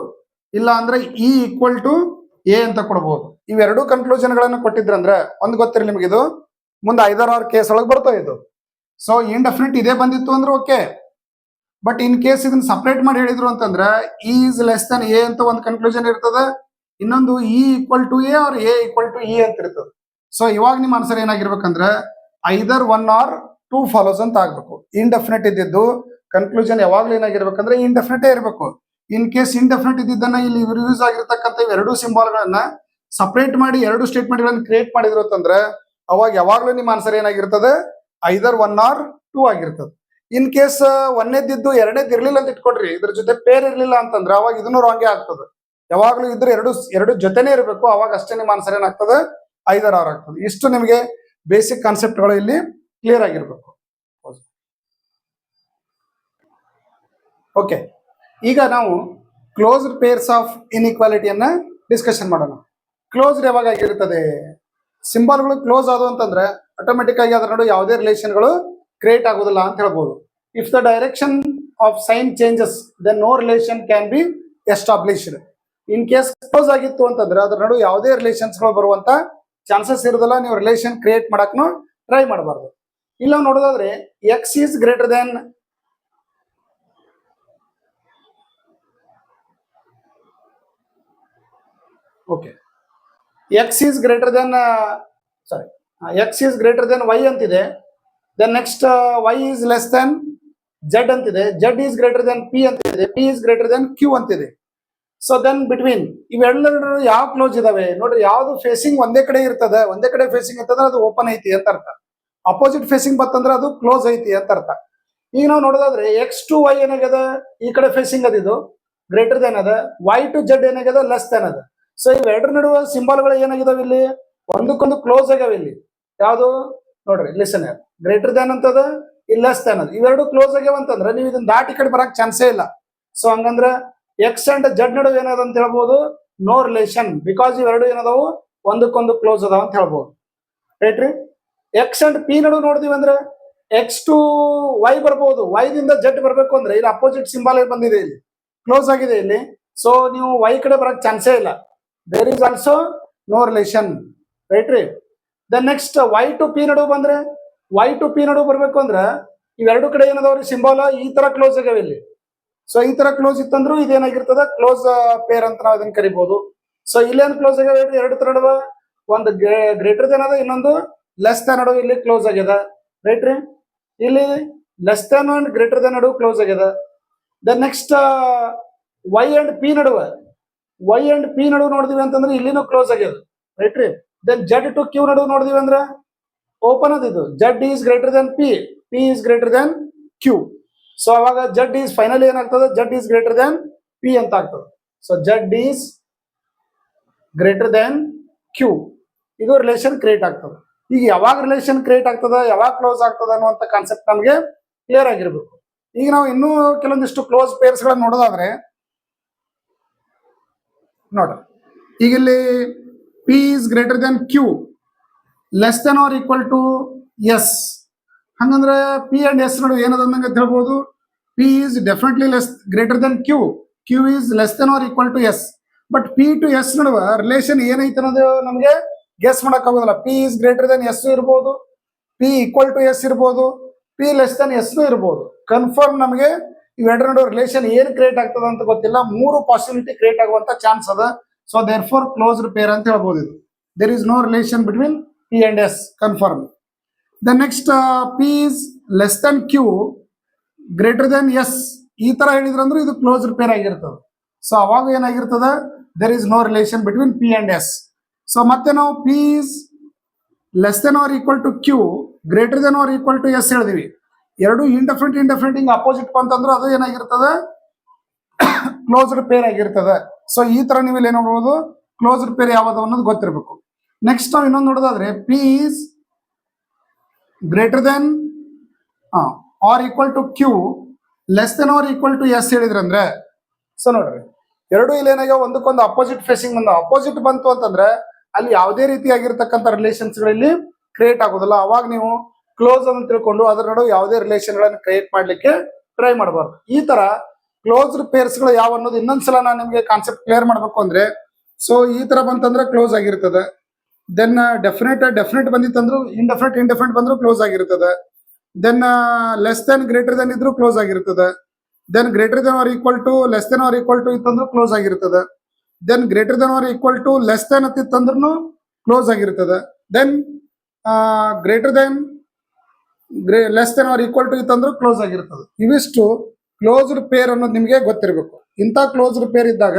ಇಲ್ಲ ಅಂದ್ರೆ ಇ ಈಕ್ವಲ್ ಟು ಎ ಅಂತ ಕೊಡ್ಬೋದು. ಇವೆರಡು ಕನ್ಕ್ಲೂಷನ್ ಗಳನ್ನ ಕೊಟ್ಟಿದ್ರಂದ್ರೆ ಒಂದ್ ಗೊತ್ತಿರಲಿ ನಿಮ್ಗೆ, ಇದು ಮುಂದೆ 5-6 ಕೇಸ್ ಒಳಗೆ ಬರ್ತವೆ ಇದು. ಸೊ ಇಂಡೆಫಿನಿಟ್ ಇದೇ ಬಂದಿತ್ತು ಅಂದ್ರೆ ಓಕೆ, ಬಟ್ ಇನ್ ಕೇಸ್ ಇದನ್ನ ಸಪರೇಟ್ ಮಾಡಿ ಹೇಳಿದ್ರು ಅಂತಂದ್ರೆ ಈಸ್ ಲೆಸ್ ದನ್ ಎ ಅಂತ ಒಂದು ಕನ್ಕ್ಲೂಷನ್ ಇರ್ತದೆ, ಇನ್ನೊಂದು E equal to A or A equal to E ಅಂತ ಇರ್ತದೆ. ಸೊ ಇವಾಗ ನಿಮ್ಮ ಆನ್ಸರ್ ಏನಾಗಿರ್ಬೇಕಂದ್ರೆ ಐದರ್ 1 or 2 ಫಾಲೋಸ್ ಅಂತ ಆಗ್ಬೇಕು. ಇಂಡೆಫಿನಿಟ್ ಇದ್ದಿದ್ದು ಕನ್ಕ್ಲೂಷನ್ ಯಾವಾಗ್ಲೂ ಏನಾಗಿರ್ಬೇಕಂದ್ರೆ ಇಂಡೆಫಿನಿಟೇ ಇರಬೇಕು. ಇನ್ ಕೇಸ್ ಇಂಡೆಫಿನಿಟ್ ಇದ್ದಿದ್ದನ್ನ ಇಲ್ಲಿ ಯೂಸ್ ಆಗಿರ್ತಕ್ಕಂಥ ಎರಡು ಸಿಂಬಲ್ ಗಳನ್ನ ಸಪರೇಟ್ ಮಾಡಿ ಎರಡು ಸ್ಟೇಟ್ಮೆಂಟ್ ಗಳನ್ನ ಕ್ರಿಯೇಟ್ ಮಾಡಿದ್ರು ಅಂತಂದ್ರೆ ಅವಾಗ ಯಾವಾಗ್ಲೂ ನಿಮ್ಮ ಆನ್ಸರ್ ಏನಾಗಿರ್ತದೆ ಐದರ್ 1 or 2 ಆಗಿರ್ತದೆ. ಇನ್ ಕೇಸ್ ಒಂದೇದಿದ್ದು ಎರಡನೇದ್ ಇರ್ಲಿಲ್ಲ ಅಂತ ಇಟ್ಕೊಡ್ರಿ, ಇದ್ರ ಜೊತೆ ಪೇರ್ ಇರ್ಲಿಲ್ಲ ಅಂತಂದ್ರೆ ಅವಾಗ ಇದನ್ನು ರಾಂಗೇ ಆಗ್ತದೆ. ಯಾವಾಗ್ಲೂ ಇದ್ರೆ ಎರಡು ಜೊತೆನೇ ಇರಬೇಕು, ಅವಾಗ ಅಷ್ಟೇ ನಿಮ್ಮ ಆನ್ಸರ್ ಏನಾಗ್ತದೆ 5-6 ಆಗ್ತದೆ. ಇಷ್ಟು ನಿಮಗೆ ಬೇಸಿಕ್ ಕಾನ್ಸೆಪ್ಟ್ ಗಳು ಇಲ್ಲಿ ಕ್ಲಿಯರ್ ಆಗಿರ್ಬೇಕು. ಓಕೆ, ಈಗ ನಾವು ಕ್ಲೋಸ್ಡ್ ಪೇರ್ಸ್ ಆಫ್ ಇನ್ಇಕ್ವಾಲಿಟಿಯನ್ನ ಡಿಸ್ಕಷನ್ ಮಾಡೋಣ. ಕ್ಲೋಸ್ಡ್ ಯಾವಾಗ ಆಗಿರ್ತದೆ, ಸಿಂಬಲ್ಗಳು ಕ್ಲೋಸ್ ಆದವು ಅಂತಂದ್ರೆ ಆಟೋಮೆಟಿಕ್ ಆಗಿ ಅದರ ನಡುವೆ ಯಾವುದೇ ರಿಲೇಷನ್ಗಳು ಕ್ರಿಯೇಟ್ ಆಗೋದಿಲ್ಲ ಅಂತ ಹೇಳ್ಬೋದು. If the direction of sign changes then no relation can be established. In case close ಆಗಿತ್ತು ಅಂತಂದ್ರೆ ಅದರ ನಡುವೆ ಯಾವುದೇ ರಿಲೇಷನ್ಸ್ಗಳು ಬರುವಂತ ಚಾನ್ಸಸ್ ಇರೋದಿಲ್ಲ, ನೀವು ರಿಲೇಷನ್ ಕ್ರಿಯೇಟ್ ಮಾಡಕ್ನು ಟ್ರೈ ಮಾಡಬಾರ್ದು. ಇಲ್ಲ ನೋಡೋದಾದ್ರೆ X is greater than okay X is greater than X is greater than Y ಅಂತಿದೆ. Then next Y is less than Z ಅಂತಿದೆ, Z is greater than P ಅಂತಿದೆ, P is greater than Q ಅಂತಿದೆ. So then between ಇವೆಲ್ಲರೂ ಯಾವ close ಇದಾವೆ ನೋಡ್ರಿ, ಯಾವ್ದು facing ಒಂದೇ ಕಡೆ ಇರ್ತದೆ, ಒಂದೇ ಕಡೆ ಫೇಸಿಂಗ್ ಅಂತಂದ್ರೆ ಅದು ಓಪನ್ ಐತಿ ಅಂತ ಅರ್ಥ. ಅಪೋಸಿಟ್ ಫೇಸಿಂಗ್ ಬತ್ತಂದ್ರೆ ಅದು ಕ್ಲೋಸ್ ಐತಿ ಅಂತ ಅರ್ಥ. ಈಗ ನಾವು ನೋಡೋದಾದ್ರೆ ಎಕ್ಸ್ ಟು ವೈ ಏನಾಗ್ಯದ ಈ ಕಡೆ ಫೇಸಿಂಗ್ ಅದ, ಇದು ಗ್ರೇಟರ್ ದೆನ್ ಅದ, ವೈ ಟು ಜೆಡ್ ಏನಾಗ್ಯದ ಲೆಸ್ ದೆನ್ ಅದ. ಸೊ ಇವೆರಡರ ನಡುವೆ ಸಿಂಬಲ್ಗಳು ಏನಾಗಿದಾವೆ ಇಲ್ಲಿ ಒಂದಕ್ಕೊಂದು ಕ್ಲೋಸ್ ಆಗ್ಯಾವ. ಇಲ್ಲಿ ಯಾವ್ದು ನೋಡ್ರಿ ಲಿಸನ್, ಗ್ರೇಟರ್ ದೆನ್ ಅಂತದ, ಇಲ್ಲಿ ಲೆಸ್ ದೆನ್ ಅದ, ಇವೆರಡು ಕ್ಲೋಸ್ ಆಗ್ಯಾವ ಅಂತಂದ್ರೆ ನೀವು ಇದನ್ನ ದಾಟಿ ಕಡೆ ಬರಕ್ ಚಾನ್ಸೇ ಇಲ್ಲ. ಸೊ ಹಂಗಂದ್ರೆ ಎಕ್ಸ್ ಅಂಡ್ ಜೆಡ್ ನಡುವೆ ಏನದ ಅಂತ ಹೇಳ್ಬೋದು ನೋ ರಿಲೇಷನ್, ಬಿಕಾಸ್ ಇವೆರಡು ಏನದಾವು ಒಂದಕ್ಕೊಂದು ಕ್ಲೋಸ್ ಅದಾವ ಅಂತ ಹೇಳ್ಬೋದು. ರೈಟ್ ರೀ. ಎಕ್ಸ್ ಅಂಡ್ ಪಿ ನಡುವೆ ನೋಡ್ತೀವಿ ಅಂದ್ರೆ ಎಕ್ಸ್ ಟು ವೈ ಬರ್ಬೋದು, ವೈ ದಿಂದ ಜೆಡ್ ಬರ್ಬೇಕು ಅಂದ್ರೆ ಇಲ್ಲಿ ಅಪೋಸಿಟ್ ಸಿಂಬಲ್ ಬಂದಿದೆ, ಇಲ್ಲಿ ಕ್ಲೋಸ್ ಆಗಿದೆ ಇಲ್ಲಿ. ಸೊ ನೀವು ವೈ ಕಡೆ ಬರಕ್ ಚಾನ್ಸೇ ಇಲ್ಲ, there is also no relation. Right ರೀ. Then next Y to P ನಡುವೆ ಬಂದ್ರೆ ವೈ ಟು ಪಿ ನಡುವೆ ಬರ್ಬೇಕು ಅಂದ್ರೆ ಇವೆರಡು ಕಡೆ ಏನದಾವ್ರಿ ಸಿಂಬಲ್ ಈ ತರ ಕ್ಲೋಸ್ ಆಗ್ಯಾವ ಇಲ್ಲಿ. ಸೊ ಈ ತರ ಕ್ಲೋಸ್ ಇತ್ತಂದ್ರು ಇದೇನಾಗಿರ್ತದ ಕ್ಲೋಸ್ ಪೇರ್ ಅಂತ ನಾವು ಇದನ್ನ ಕರಿಬಹುದು. ಸೊ ಇಲ್ಲೇನು ಕ್ಲೋಸ್ ಆಗ್ಯಾವ ಎರಡು ತರ ನಡುವೆ, ಒಂದು ಗ್ರೇಟರ್ ದೆನ್ ಅದ, ಇನ್ನೊಂದು ಲೆಸ್ ದೆನ್ ನಡುವೆ ಇಲ್ಲಿ ಕ್ಲೋಸ್ ಆಗ್ಯದ. ರೈಟ್ ರೀ. ಇಲ್ಲಿ less than and greater than ನಡುವೆ ಕ್ಲೋಸ್ ಆಗ್ಯದ. Then next Y and P ನಡುವೆ ನೋಡಿದ್ವಿ ಅಂತಂದ್ರೆ ಇಲ್ಲಿನೂ ಕ್ಲೋಸ್ ಆಗ್ಯದ. ರೈಟ್ ರೀ. ದೆನ್ ಜೆಡ್ ಟು ಕ್ಯೂ ನಡುವೆ ನೋಡಿದ್ವಿ ಅಂದ್ರೆ ಓಪನ್ ಅದ, ಇದು Z is greater than P, P is greater than Q. So ಅವಾಗ ಜೆಡ್ ಈಸ್ ಫೈನಲಿ ಏನಾಗ್ತದೆ, Z is greater than P ಅಂತ ಆಗ್ತದೆ. So Z is greater than Q, ಇದು ರಿಲೇಷನ್ ಕ್ರಿಯೇಟ್ ಆಗ್ತದೆ. ಈಗ ಯಾವಾಗ ರಿಲೇಷನ್ ಕ್ರಿಯೇಟ್ ಆಗ್ತದ, ಯಾವಾಗ ಕ್ಲೋಸ್ ಆಗ್ತದ ಅನ್ನುವಂತ ಕಾನ್ಸೆಪ್ಟ್ ನಮಗೆ ಕ್ಲಿಯರ್ ಆಗಿರ್ಬೇಕು. ಈಗ ನಾವು ಇನ್ನೂ ಕೆಲವೊಂದಿಷ್ಟು ಕ್ಲೋಸ್ ಪೇರ್ಸ್ ಗಳನ್ನ ನೋಡೋದಾದ್ರೆ ನೋಡ್ರಿ, ಈಗ ಇಲ್ಲಿ P is greater than Q less than R equal to S. ಹಂಗಂದ್ರೆ ಪಿ ಅಂಡ್ ಎಸ್ ನಡುವೆ ಏನದಂಗ ಹೇಳ್ಬೋದು, P is definitely greater than Q, Q is less than R equal to S. But P to S ನಡುವೆ relation ಏನೈತೆ ಅನ್ನೋದು ನಮಗೆ guess ಮಾಡಕ್ ಆಗೋದಿಲ್ಲ. P is greater than S ಇರ್ಬೋದು, ಪಿ ಈಕ್ವಲ್ ಟು ಎಸ್ ಇರ್ಬೋದು, ಪಿ ಲೆಸ್ ದೆನ್ ಎಸ್ ಇರ್ಬೋದು. Confirm ನಮಗೆ ಇವೆರಡರ ನಡುವೆ ರಿಲೇಷನ್ ಏನ್ ಕ್ರಿಯೇಟ್ ಆಗ್ತದ ಅಂತ ಗೊತ್ತಿಲ್ಲ, 3 ಪಾಸಿಬಿಲಿಟಿ ಕ್ರಿಯೇಟ್ ಆಗುವಂತ ಚಾನ್ಸ್ ಅದ. So therefore closed pair ಅಂತ ಹೇಳ್ಬೋದು. ಇದು there is no relation between P and S confirm. The next P is less than Q greater than S ಈ ತರ ಹೇಳಿದ್ರಂದ್ರೆ ಇದು ಕ್ಲೋಸ್ಡ್ ಪೇರ್ ಆಗಿರ್ತದೆ. ಸೊ ಅವಾಗ ಏನಾಗಿರ್ತದೆ, there is no relation between P and S. So ಮತ್ತೆ ನಾವು P is less than or equal to Q greater than or equal to S ಹೇಳಿದಿವಿ. ಎರಡು indefinite ಹಿಂಗ್ opposite ಬಂತಂದ್ರೆ ಅದು ಏನಾಗಿರ್ತದೆ, ಕ್ಲೋಸ್ಡ್ ಪೇರ್ ಆಗಿರ್ತದೆ. ಸೊ ಈ ತರ ನೀವು ಇಲ್ಲಿ ನೋಡಬಹುದು ಕ್ಲೋಸ್ಡ್ ಪೇರ್ ಯಾವುದು ಅನ್ನೋದು ಗೊತ್ತಿರಬೇಕು. ನೆಕ್ಸ್ಟ್ ನಾವು ಇನ್ನೊಂದು ನೋಡೋದಾದ್ರೆ P is greater than or equal to Q less than or equal to S ಹೇಳಿದ್ರಂದ್ರೆ, ಸೊ ನೋಡ್ರಿ ಎರಡು ಇಲ್ಲಿ ಏನಾಗ ಒಂದಕ್ಕೊಂದು ಅಪೋಸಿಟ್ ಫೇಸಿಂಗ್ ಬಂದ ಅಪೋಸಿಟ್ ಬಂತು ಅಂತಂದ್ರೆ ಅಲ್ಲಿ ಯಾವುದೇ ರೀತಿಯಾಗಿರ್ತಕ್ಕಂಥ ರಿಲೇಷನ್ಸ್ ಗಳಲ್ಲಿ ಕ್ರಿಯೇಟ್ ಆಗೋದಿಲ್ಲ. ಅವಾಗ ನೀವು ಕ್ಲೋಸ್ ಅಂತ ತಿಳ್ಕೊಂಡು ಅದರ ನಡುವೆ ಯಾವುದೇ ರಿಲೇಷನ್ ಗಳನ್ನ ಕ್ರಿಯೇಟ್ ಮಾಡ್ಲಿಕ್ಕೆ ಟ್ರೈ ಮಾಡಬಾರ್ದು. ಈ ತರ ಕ್ಲೋಸ್ಡ್ ಪೇರ್ಸ್ ಗಳು ಯಾವ ಅನ್ನೋದು ಇನ್ನೊಂದ್ಸಲ ನಾನು ನಿಮಗೆ ಕಾನ್ಸೆಪ್ಟ್ ಕ್ಲಿಯರ್ ಮಾಡ್ಬೇಕು ಅಂದ್ರೆ, ಸೊ ಈ ತರ ಬಂತಂದ್ರೆ ಕ್ಲೋಸ್ ಆಗಿರ್ತದೆ. ದೆನ್ ಡೆಫಿನೆಟ್ ಬಂದಿತ್ತಂದ್ರು ಇಂಡೆಫಿನೆಟ್ ಬಂದ್ರು ಕ್ಲೋಸ್ ಆಗಿರ್ತದೆ. Then less than greater than ಇದ್ರು ಕ್ಲೋಸ್ ಆಗಿರ್ತದೆ. Then greater than R equal to less than R equal to ಇತ್ತಂದ್ರು ಕ್ಲೋಸ್ ಆಗಿರ್ತದೆ. Then greater than R equal to less than ಅತ್ತಿತ್ತಂದ್ರೂ close ಆಗಿರ್ತದೆ. Then greater than less than R equal to ಇತ್ತಂದ್ರೂ close ಆಗಿರ್ತದೆ. ಇವಿಷ್ಟು closed peer ಅನ್ನೋದು ನಿಮಗೆ ಗೊತ್ತಿರಬೇಕು. ಇಂಥ ಕ್ಲೋಸ್ಡ್ ಪೇರ್ ಇದ್ದಾಗ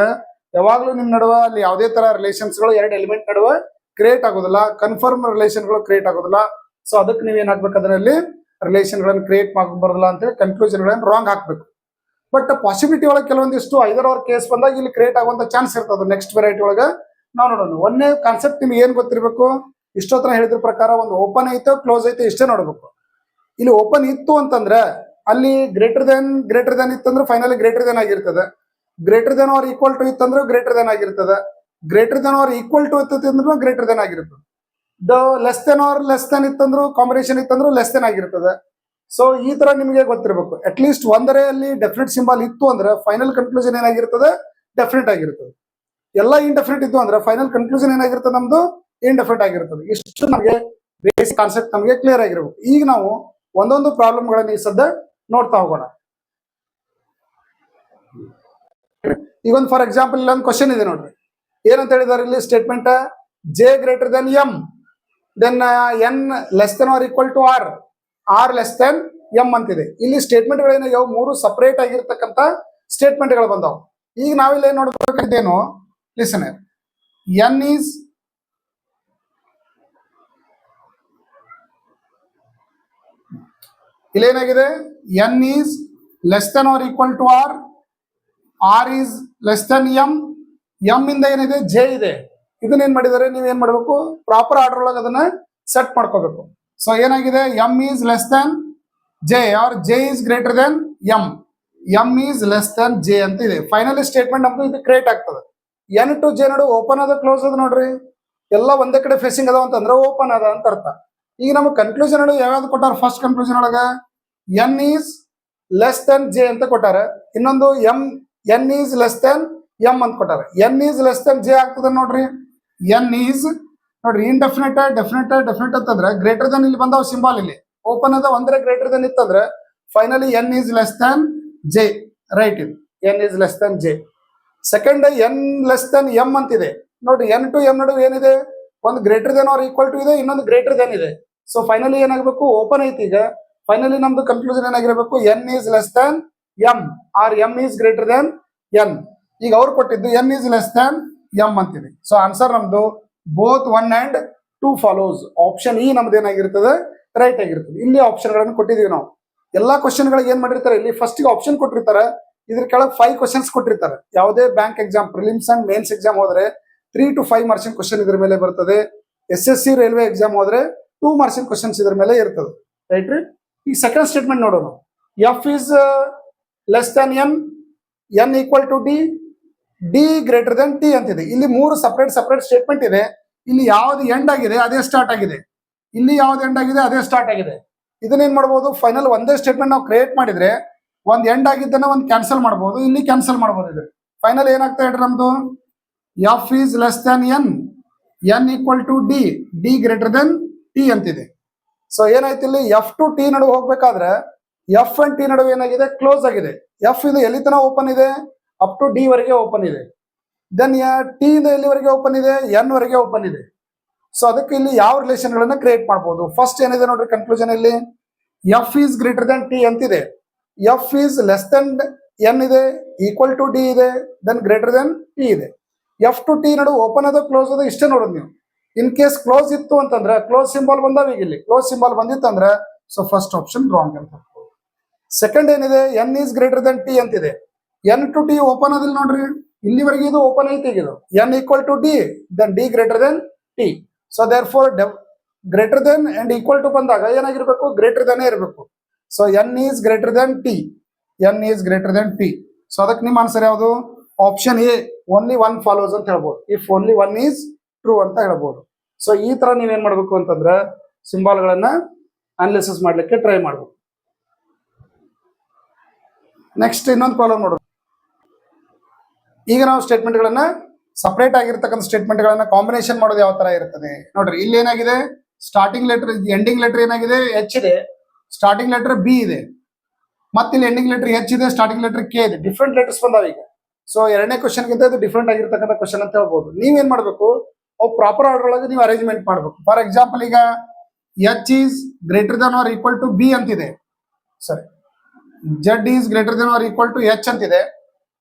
ಯಾವಾಗ್ಲೂ ನಿಮ್ ನಡುವೆ ಅಲ್ಲಿ ಯಾವುದೇ ತರ ರಿಲೇಷನ್ಸ್ ಗಳು ಎರಡು ಎಲಿಮೆಂಟ್ ನಡುವೆ ಕ್ರಿಯೇಟ್ ಆಗೋದಿಲ್ಲ, ಕನ್ಫರ್ಮ್ ರಿಲೇಷನ್ ಗಳು ಕ್ರಿಯೇಟ್ ಆಗೋದಿಲ್ಲ. ಸೊ ಅದಕ್ಕೆ ನೀವ್ ಏನ್ ಹಾಕ್ಬೇಕು, ಅದರಲ್ಲಿ ರಿಲೇಷನ್ ಗಳನ್ನ ಕ್ರಿಯೇಟ್ ಮಾಡಬಾರ್ದಿಲ್ಲ ಅಂತೇಳಿ ಕನ್ಕ್ಲೂಷನ್ ಗಳನ್ನ ರಾಂಗ್ ಹಾಕ್ಬೇಕು. ಬಟ್ ಪಾಸಿಬಿಲಿಟಿ ಒಳಗೆ ಕೆಲವೊಂದಿಷ್ಟು ಐದರ್ ಅವ್ರ ಕೇಸ್ ಬಂದಾಗ ಇಲ್ಲಿ ಕ್ರಿಯೇಟ್ ಆಗುವಂತ ಚಾನ್ಸ್ ಇರ್ತದೆ. ನೆಕ್ಸ್ಟ್ ವೆರೈಟಿ ಒಳಗೆ ನಾವು ನೋಡೋಣ. ಒಂದೇ ಕಾನ್ಸೆಪ್ಟ್ ನಿಮ್ಗೆ ಏನ್ ಗೊತ್ತಿರಬೇಕು, ಇಷ್ಟೊತ್ತರ ಹೇಳಿದ್ರ ಪ್ರಕಾರ ಒಂದು ಓಪನ್ ಐತೆ ಕ್ಲೋಸ್ ಐತೆ ಇಷ್ಟೇ ನೋಡ್ಬೇಕು. ಇಲ್ಲಿ ಓಪನ್ ಇತ್ತು ಅಂತಂದ್ರೆ ಅಲ್ಲಿ ಗ್ರೇಟರ್ ದೆನ್ ಇತ್ತಂದ್ರೆ ಫೈನಲಿ ಗ್ರೇಟರ್ ದೆನ್ ಆಗಿರ್ತದೆ. Greater than R equal to ಇತ್ತಂದ್ರೆ ಗ್ರೇಟರ್ ದೆನ್ ಆಗಿರ್ತದೆ. Greater than R equal to ಇತ್ತಂದ್ರೆ ಗ್ರೇಟರ್ ದೆನ್ ಆಗಿರ್ತದೆ. ಲೆಸ್ ದೆನ್ ಇತ್ತಂದ್ರು ಕಾಂಬಿನೇಷನ್ ಇತ್ತಂದ್ರು ಲೆಸ್ ದೆನ್ ಆಗಿರ್ತದೆ. ಸೊ ಈ ತರ ನಿಮಗೆ ಗೊತ್ತಿರಬೇಕು. ಅಟ್ ಲೀಸ್ಟ್ ಒಂದರೇ ಅಲ್ಲಿ ಡೆಫಿನೆಟ್ ಸಿಂಬಲ್ ಇತ್ತು ಅಂದ್ರೆ ಫೈನಲ್ ಕನ್ಕ್ಲೂಷನ್ ಏನಾಗಿರ್ತದೆ, ಡೆಫಿನೆಟ್ ಆಗಿರ್ತದೆ. ಎಲ್ಲ ಇಂಡೆಫಿನೆಟ್ ಇತ್ತು ಅಂದ್ರೆ ಫೈನಲ್ ಕನ್ಕ್ಲೂಷನ್ ಏನಾಗಿರ್ತದೆ, ನಮ್ದು ಇಂಡೆಫಿನೆಟ್ ಆಗಿರ್ತದೆ. ಇಷ್ಟು ನಮಗೆ ಬೇಸಿಕ್ ಕಾನ್ಸೆಪ್ಟ್ ನಮಗೆ ಕ್ಲಿಯರ್ ಆಗಿರ್ಬೇಕು. ಈಗ ನಾವು ಒಂದೊಂದು ಪ್ರಾಬ್ಲಮ್ ಗಳನ್ನ ಈ ಸದ್ಯ ನೋಡ್ತಾ ಹೋಗೋಣ. ಈಗ ಒಂದು ಫಾರ್ ಎಕ್ಸಾಂಪಲ್ ಇಲ್ಲೊಂದು ಕ್ವಶನ್ ಇದೆ ನೋಡ್ರಿ. ಏನಂತ ಹೇಳಿದಾರೆ ಇಲ್ಲಿ statement, J greater than M, then N less than R equal to R, R less than M ಅಂತಿದೆ. ಇಲ್ಲಿ ಸ್ಟೇಟ್ಮೆಂಟ್ ಗಳೇನಾಗ್ಯಾವ, ಮೂರು ಸಪರೇಟ್ ಆಗಿರ್ತಕ್ಕಂಥ ಸ್ಟೇಟ್ಮೆಂಟ್ ಗಳು ಬಂದಾವ. ಈಗ ನಾವಿಲ್ಲಿ ಏನ್ ನೋಡ್ಬೇಕಂತೇನು, ಲಿಸನ್, ಎನ್ ಈಸ್ ಇಲ್ಲೇನಾಗಿದೆ, N is less than R equal to R, R is less than M, M ಇಂದ ಏನಿದೆ ಜೆ ಇದೆ. ಇದನ್ನ ಏನ್ ಮಾಡಿದರೆ, ನೀವ್ ಏನ್ ಮಾಡ್ಬೇಕು, ಪ್ರಾಪರ್ ಆರ್ಡರ್ ಒಳಗೆ ಅದನ್ನ ಸೆಟ್ ಮಾಡ್ಕೋಬೇಕು. ಸೊ ಏನಾಗಿದೆ, M is less than J or J is greater than M, M is less than J ಅಂತ ಇದೆ. ಫೈನಲಿ ಸ್ಟೇಟ್ಮೆಂಟ್ ನಮ್ದು ಇದು ಕ್ರಿಯೇಟ್ ಆಗ್ತದೆ. ಎನ್ ಟು ಜೆ ನಡು ಓಪನ್ ಅದ ಕ್ಲೋಸ್ ಅದ ನೋಡ್ರಿ, ಎಲ್ಲ ಒಂದೇ ಕಡೆ ಫೇಸಿಂಗ್ ಅದಾವ ಅಂತಂದ್ರೆ ಓಪನ್ ಅದ ಅಂತ ಅರ್ಥ. ಈಗ ನಮ್ಗೆ ಕನ್ಕ್ಲೂಷನ್ ನಡು ಯಾವ್ದು ಕೊಟ್ಟಾರ, ಫಸ್ಟ್ ಕನ್ಕ್ಲೂಷನ್ ಒಳಗ N is less than J ಅಂತ ಕೊಟ್ಟಾರ. ಇನ್ನೊಂದು N is less than M ಅಂತ ಕೊಟ್ಟಾರ. N is less than J ಆಗ್ತದ ನೋಡ್ರಿ. ಎನ್ ಈಸ್ ನೋಡ್ರಿ ಇಂಡೆಫಿನೆಟ್ ಡೆಫಿನೆಟ್ ಅಂತಂದ್ರೆ ಗ್ರೇಟರ್ ದೆನ್ ಇಲ್ಲಿ ಬಂದಾವ ಸಿಂಬಾಲ್, ಇಲ್ಲಿ ಓಪನ್ ಅದ ಒಂದ್ರೆ ಗ್ರೇಟರ್ ದೆನ್ ಇತ್ತಂದ್ರೆ finally N is less than J, right. ಇದು N is less than J. Second N less than M ಅಂತಿದೆ ನೋಡ್ರಿ. ಎನ್ ಟು ಎಂ ನಡುವೆ ಏನಿದೆ, ಒಂದು greater than R equal to ಇದೆ, ಇನ್ನೊಂದು ಗ್ರೇಟರ್ ದೆನ್ ಇದೆ. ಸೊ ಫೈನಲಿ ಏನಾಗಬೇಕು, ಓಪನ್ ಐತಿ. ಈಗ ಫೈನಲಿ ನಮ್ದು ಕನ್ಕ್ಲೂಷನ್ ಏನಾಗಿರ್ಬೇಕು, N is less than M or M is greater than N. ಈಗ ಅವ್ರು ಕೊಟ್ಟಿದ್ದು N is less than M ಅಂತಿದೆ. ಸೊ ಆನ್ಸರ್ ನಮ್ದು both 1 and 2 follows. Option E ನಮ್ದು ಏನಾಗಿರ್ತದೆ, ರೈಟ್ ಆಗಿರ್ತದೆ. ಇಲ್ಲಿ ಆಪ್ಷನ್ ಗಳನ್ನು ಕೊಟ್ಟಿದೀವಿ ನಾವು. ಎಲ್ಲಾ ಕ್ವಶನ್ ಗಳಿಗೆ ಏನ್ ಮಾಡಿರ್ತಾರೆ, ಇಲ್ಲಿ ಫಸ್ಟ್ ಆಪ್ಷನ್ ಕೊಟ್ಟಿರ್ತಾರೆ, ಇದ್ರ ಕೆಳಗೆ 5 ಕ್ವಶನ್ಸ್ ಕೊಟ್ಟಿರ್ತಾರೆ. ಯಾವುದೇ bank exam, prelims and mains exam ಹೋದ್ರೆ 3 to 5 ಮಾರ್ಕ್ಸಿನ ಕ್ವಶನ್ ಇದ್ರ ಮೇಲೆ ಬರ್ತದೆ. SSC ರೈಲ್ವೆ ಎಕ್ಸಾಮ್ ಹೋದ್ರೆ 2 ಮಾರ್ಕ್ಸಿನ ಕ್ವಶನ್ಸ್ ಇದ್ರ ಮೇಲೆ ಇರ್ತದೆ, ರೈಟ್ ರೀ. ಈ ಸೆಕೆಂಡ್ ಸ್ಟೇಟ್ಮೆಂಟ್ ನೋಡೋಣ. F is less than N, N equal to D, D greater than T ಅಂತಿದೆ. ಇಲ್ಲಿ 3 ಸಪರೇಟ್ ಸ್ಟೇಟ್ಮೆಂಟ್ ಇದೆ. ಇಲ್ಲಿ ಯಾವ್ದು ಎಂಡ್ ಆಗಿದೆ ಅದೇ ಸ್ಟಾರ್ಟ್ ಆಗಿದೆ, ಇಲ್ಲಿ ಯಾವ್ದು ಎಂಡ್ ಆಗಿದೆ ಅದೇ ಸ್ಟಾರ್ಟ್ ಆಗಿದೆ. ಇದನ್ನೇನ್ ಮಾಡ್ಬೋದು, ಫೈನಲ್ ಒಂದೇ ಸ್ಟೇಟ್ಮೆಂಟ್ ನಾವು ಕ್ರಿಯೇಟ್ ಮಾಡಿದ್ರೆ ಒಂದ್ ಎಂಡ್ ಆಗಿದ್ದನ್ನ ಒಂದು ಕ್ಯಾನ್ಸಲ್ ಮಾಡಬಹುದು, ಇಲ್ಲಿ ಕ್ಯಾನ್ಸಲ್ ಮಾಡಬಹುದು. ಇದು ಫೈನಲ್ ಏನಾಗ್ತಾ ಹೇಳ್ರಿ ನಮ್ದು, F is less than N, N equal to D, D greater than T ಅಂತಿದೆ. ಸೊ ಏನಾಯ್ತು, ಇಲ್ಲಿ ಎಫ್ ಟು ಟಿ ನಡುವೆ ಹೋಗ್ಬೇಕಾದ್ರೆ ಎಫ್ ಅಂಡ್ ಟಿ ನಡುವೆ ಏನಾಗಿದೆ, ಕ್ಲೋಸ್ ಆಗಿದೆ. ಎಫ್ ಇದು ಎಲ್ಲಿ ತನಕ ಓಪನ್ ಇದೆ, ಅಪ್ ಟು ಡಿ ವರೆಗೆ ಓಪನ್ ಇದೆ. ದೆನ್ ಟಿ ಇಂದ ಎಲ್ಲಿವರೆಗೆ ಓಪನ್ ಇದೆ, ಎನ್ ವರೆಗೆ ಓಪನ್ ಇದೆ. ಸೊ ಅದಕ್ಕೆ ಇಲ್ಲಿ ಯಾವ ರಿಲೇಷನ್ ಗಳನ್ನ ಕ್ರಿಯೇಟ್ ಮಾಡಬಹುದು. ಫಸ್ಟ್ ಏನಿದೆ ನೋಡ್ರಿ ಕನ್ಕ್ಲೂಷನ್ ಇಲ್ಲಿ F is greater than T ಅಂತಿದೆ, F is less than N ಇದೆ, ಈಕ್ವಲ್ ಟು ಡಿ ಇದೆ, ದೆನ್ ಗ್ರೇಟರ್ ದನ್ ಟಿ ಇದೆ. ಎಫ್ ಟು ಟಿ ನಡು ಓಪನ್ ಅದ ಕ್ಲೋಸ್ ಅದ ಇಷ್ಟೇ ನೋಡೋದು ನೀವು. ಇನ್ ಕೇಸ್ ಕ್ಲೋಸ್ ಇತ್ತು ಅಂತಂದ್ರೆ ಕ್ಲೋಸ್ ಸಿಂಬಲ್ ಬಂದಾವ, ಈಗ ಇಲ್ಲಿ ಕ್ಲೋಸ್ ಸಿಂಬಲ್ ಬಂದಿತ್ತಂದ್ರೆ ಸೊ ಫಸ್ಟ್ ಆಪ್ಷನ್ ರಾಂಗ್ ಅಂತ. ಸೆಕೆಂಡ್ ಏನಿದೆ N is greater than T ಅಂತಿದೆ, ಎನ್ ಟು ಟಿ ಓಪನ್ ಅದಿಲ್ಲ ನೋಡ್ರಿ, ಇಲ್ಲಿವರೆಗೆ ಇದು ಓಪನ್ ಐತಿ ಇದು. N equal to D then D greater than T. So therefore greater than and equal to ಬಂದಾಗ ಏನಾಗಿರ್ಬೇಕು, ಗ್ರೇಟರ್ ದೆನ್ ಇರಬೇಕು. So N is greater than T, N is greater than T. So ಅದಕ್ಕೆ ನಿಮ್ಮ answer ಯಾವುದು, option A only one follows ಅಂತ ಹೇಳ್ಬೋದು. If only one is true ಅಂತ ಹೇಳ್ಬೋದು. ಸೊ ಈ ತರ ನೀವೇನ್ ಮಾಡ್ಬೇಕು ಅಂತಂದ್ರೆ ಸಿಂಬಾಲ್ಗಳನ್ನ ಅನಾಲಿಸಿಸ್ ಮಾಡ್ಲಿಕ್ಕೆ ಟ್ರೈ ಮಾಡ್ಬೇಕು. ನೆಕ್ಸ್ಟ್ ಇನ್ನೊಂದು ಪ್ರಾಬ್ಲಮ್ ನೋಡೋದು. ಈಗ ನಾವು ಸ್ಟೇಟ್ಮೆಂಟ್ಗಳನ್ನ ಸಪರೇಟ್ ಆಗಿರ್ತಕ್ಕಂಥ ಸ್ಟೇಟ್ಮೆಂಟ್ಗಳನ್ನ ಕಾಂಬಿನೇಷನ್ ಮಾಡೋದು ಯಾವ ತರ ಇರ್ತದೆ ನೋಡ್ರಿ. ಇಲ್ಲಿ ಏನಾಗಿದೆ, ಸ್ಟಾರ್ಟಿಂಗ್ ಲೆಟರ್ ಎಂಡಿಂಗ್ ಲೆಟರ್ ಏನಾಗಿದೆ ಎಚ್ ಇದೆ, ಸ್ಟಾರ್ಟಿಂಗ್ ಲೆಟರ್ ಬಿ ಇದೆ, ಮತ್ತೆ ಇಲ್ಲಿ ಎಂಡಿಂಗ್ ಲೆಟರ್ ಎಚ್ ಇದೆ, ಸ್ಟಾರ್ಟಿಂಗ್ ಲೆಟರ್ ಕೆ ಇದೆ. ಡಿಫ್ರೆಂಟ್ ಲೆಟರ್ಸ್ ಬಂದಾವ ಈಗ. ಸೊ ಎರಡನೇ ಕ್ವಶನ್ ಗಿಂತ ಇದು ಡಿಫ್ರೆಂಟ್ ಆಗಿರ್ತಕ್ಕಂಥ ಕ್ವಶನ್ ಅಂತ ಹೇಳ್ಬೋದು. ನೀವೇನ್ ಮಾಡ್ಬೇಕು, ಅವು ಪ್ರಾಪರ್ ಆರ್ಡರ್ ಒಳಗೆ ನೀವು ಅರೇಂಜ್ಮೆಂಟ್ ಮಾಡ್ಬೇಕು. ಫಾರ್ ಎಕ್ಸಾಂಪಲ್ ಈಗ H is greater than or equal to B ಅಂತಿದೆ, ಸರಿ, Z is greater than or equal to H ಅಂತಿದೆ,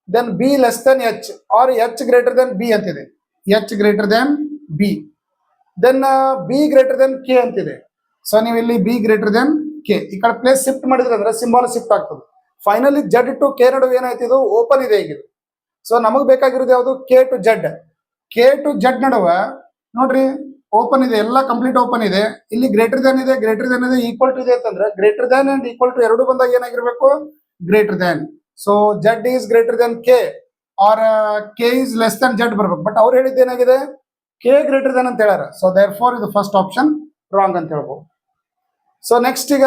then B less than H or H greater than B ಅಂತಿದೆ, H greater than B, then B greater than K ಅಂತಿದೆ. So ನೀವು ಇಲ್ಲಿ B greater than K ಈ ಕಡೆ place shift ಮಾಡಿದ್ರೆ ಅಂದ್ರೆ symbol shift ಆಗ್ತದೆ. ಫೈನಲಿ ಜೆಡ್ ಟು ಕೆ ನಡುವೆ ಏನಾಯ್ತು, ಇದು ಓಪನ್ ಇದೆ ಈಗ. ಸೊ ನಮಗ್ ಬೇಕಾಗಿರೋದು ಯಾವುದು, K to Z. K to Z ನಡುವೆ ನೋಡ್ರಿ ಓಪನ್ ಇದೆ, ಎಲ್ಲ ಕಂಪ್ಲೀಟ್ ಓಪನ್ ಇದೆ. ಇಲ್ಲಿ ಗ್ರೇಟರ್ ದನ್ ಇದೆ, ಗ್ರೇಟರ್ ದನ್ ಇದೆ, ಈಕ್ವಲ್ ಟು ಇದೆ ಅಂತಂದ್ರೆ greater than and equal to ಎರಡು ಬಂದಾಗ ಏನಾಗಿರ್ಬೇಕು, greater than. So Z is greater than K or K is less than Z ಬರ್ಬೇಕು. ಬಟ್ ಅವ್ರು ಹೇಳಿದ್ದು ಏನಾಗಿದೆ, ಕೆ ಗ್ರೇಟರ್ ದನ್ ಅಂತ ಹೇಳ್ಯಾರ. ಸೊ ದೇರ್ ಫಾರ್ ಇದು ಫಸ್ಟ್ ಆಪ್ಷನ್ ರಾಂಗ್ ಅಂತ ಹೇಳ್ಬೋದು. ಸೊ ನೆಕ್ಸ್ಟ್ ಈಗ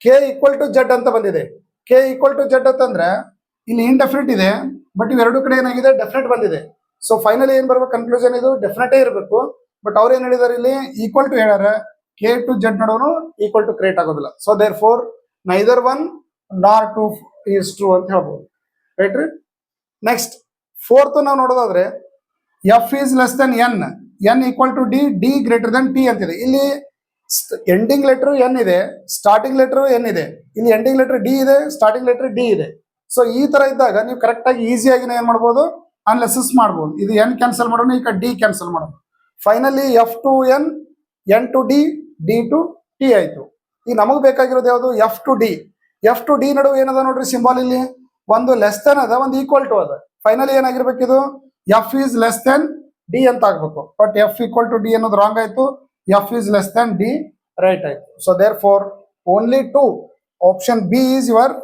ಕೆ ಈಕ್ವಲ್ ಟು ಜೆಡ್ ಅಂತ ಬಂದಿದೆ. ಕೆ ಈಕ್ವಲ್ ಟು ಜೆಡ್ ಅಂತಂದ್ರೆ ಇಲ್ಲಿ ಇಂಡೆಫಿನಿಟ್ ಇದೆ, ಬಟ್ ಇವೆರಡು ಕಡೆ ಏನಾಗಿದೆ, ಡೆಫಿನೆಟ್ ಬಂದಿದೆ. ಸೊ ಫೈನಲಿ ಏನ್ ಬರ್ಬೇಕು ಕನ್ಕ್ಲೂಷನ್, ಇದು ಡೆಫಿನೆಟೇ ಇರಬೇಕು. ಬಟ್ ಅವ್ರು ಏನ್ ಹೇಳಿದಾರೆ ಇಲ್ಲಿ ಈಕ್ವಲ್ ಟು ಹೇಳ್ಯಾರ, ಕೆ ಟು ಜೆಡ್ ನಡುವನು ಈಕ್ವಲ್ ಟು ಕ್ರಿಯೇಟ್ ಆಗೋದಿಲ್ಲ. So therefore neither one nor two is true ಅಂತ ಹೇಳ್ಬೋದು, ರೈಟ್ ರೀ. ನೆಕ್ಸ್ಟ್ ಫೋರ್ತ್ ನಾವು ನೋಡೋದಾದ್ರೆ F is less than N, N equal to D, D greater than T ಅಂತಿದೆ. ಇಲ್ಲಿ ending letter N ಇದೆ, starting letter N ಇದೆ, ಇಲ್ಲಿ ಎಂಡಿಂಗ್ ಲೆಟರ್ ಡಿ ಇದೆ, ಸ್ಟಾರ್ಟಿಂಗ್ ಲೆಟರ್ ಡಿ ಇದೆ. ಸೊ ಈ ತರ ಇದ್ದಾಗ ನೀವು ಕರೆಕ್ಟ್ ಆಗಿ ಈಸಿಯಾಗಿ ಏನ್ ಮಾಡ್ಬೋದು, ಅನಾಲಿಸಿಸ್ ಮಾಡ್ಬೋದು. ಇದು ಎನ್ ಕ್ಯಾನ್ಸಲ್ ಮಾಡೋಣ, ಈಗ ಡಿ ಕ್ಯಾನ್ಸಲ್ ಮಾಡೋಣ. Finally F to N, N to D, D to T ಆಯ್ತು. ಈಗ ನಮಗ್ ಬೇಕಾಗಿರೋದು ಯಾವುದು, F to D. F to D ನಡುವೆ ಏನದ ನೋಡ್ರಿ ಸಿಂಬಾಲ್, ಇಲ್ಲಿ ಒಂದು ಲೆಸ್ ದನ್ ಅದ, ಒಂದು ಈಕ್ವಲ್ ಟು ಅದ. ಫೈನಲಿ ಏನಾಗಿರ್ಬೇಕು, ಇದು F is less than D ಅಂತ ಆಗ್ಬೇಕು. But F equal to D ಅನ್ನೋದು ರಾಂಗ್ ಆಯ್ತು, F is less than D right ಆಯ್ತು. So therefore only two option B is your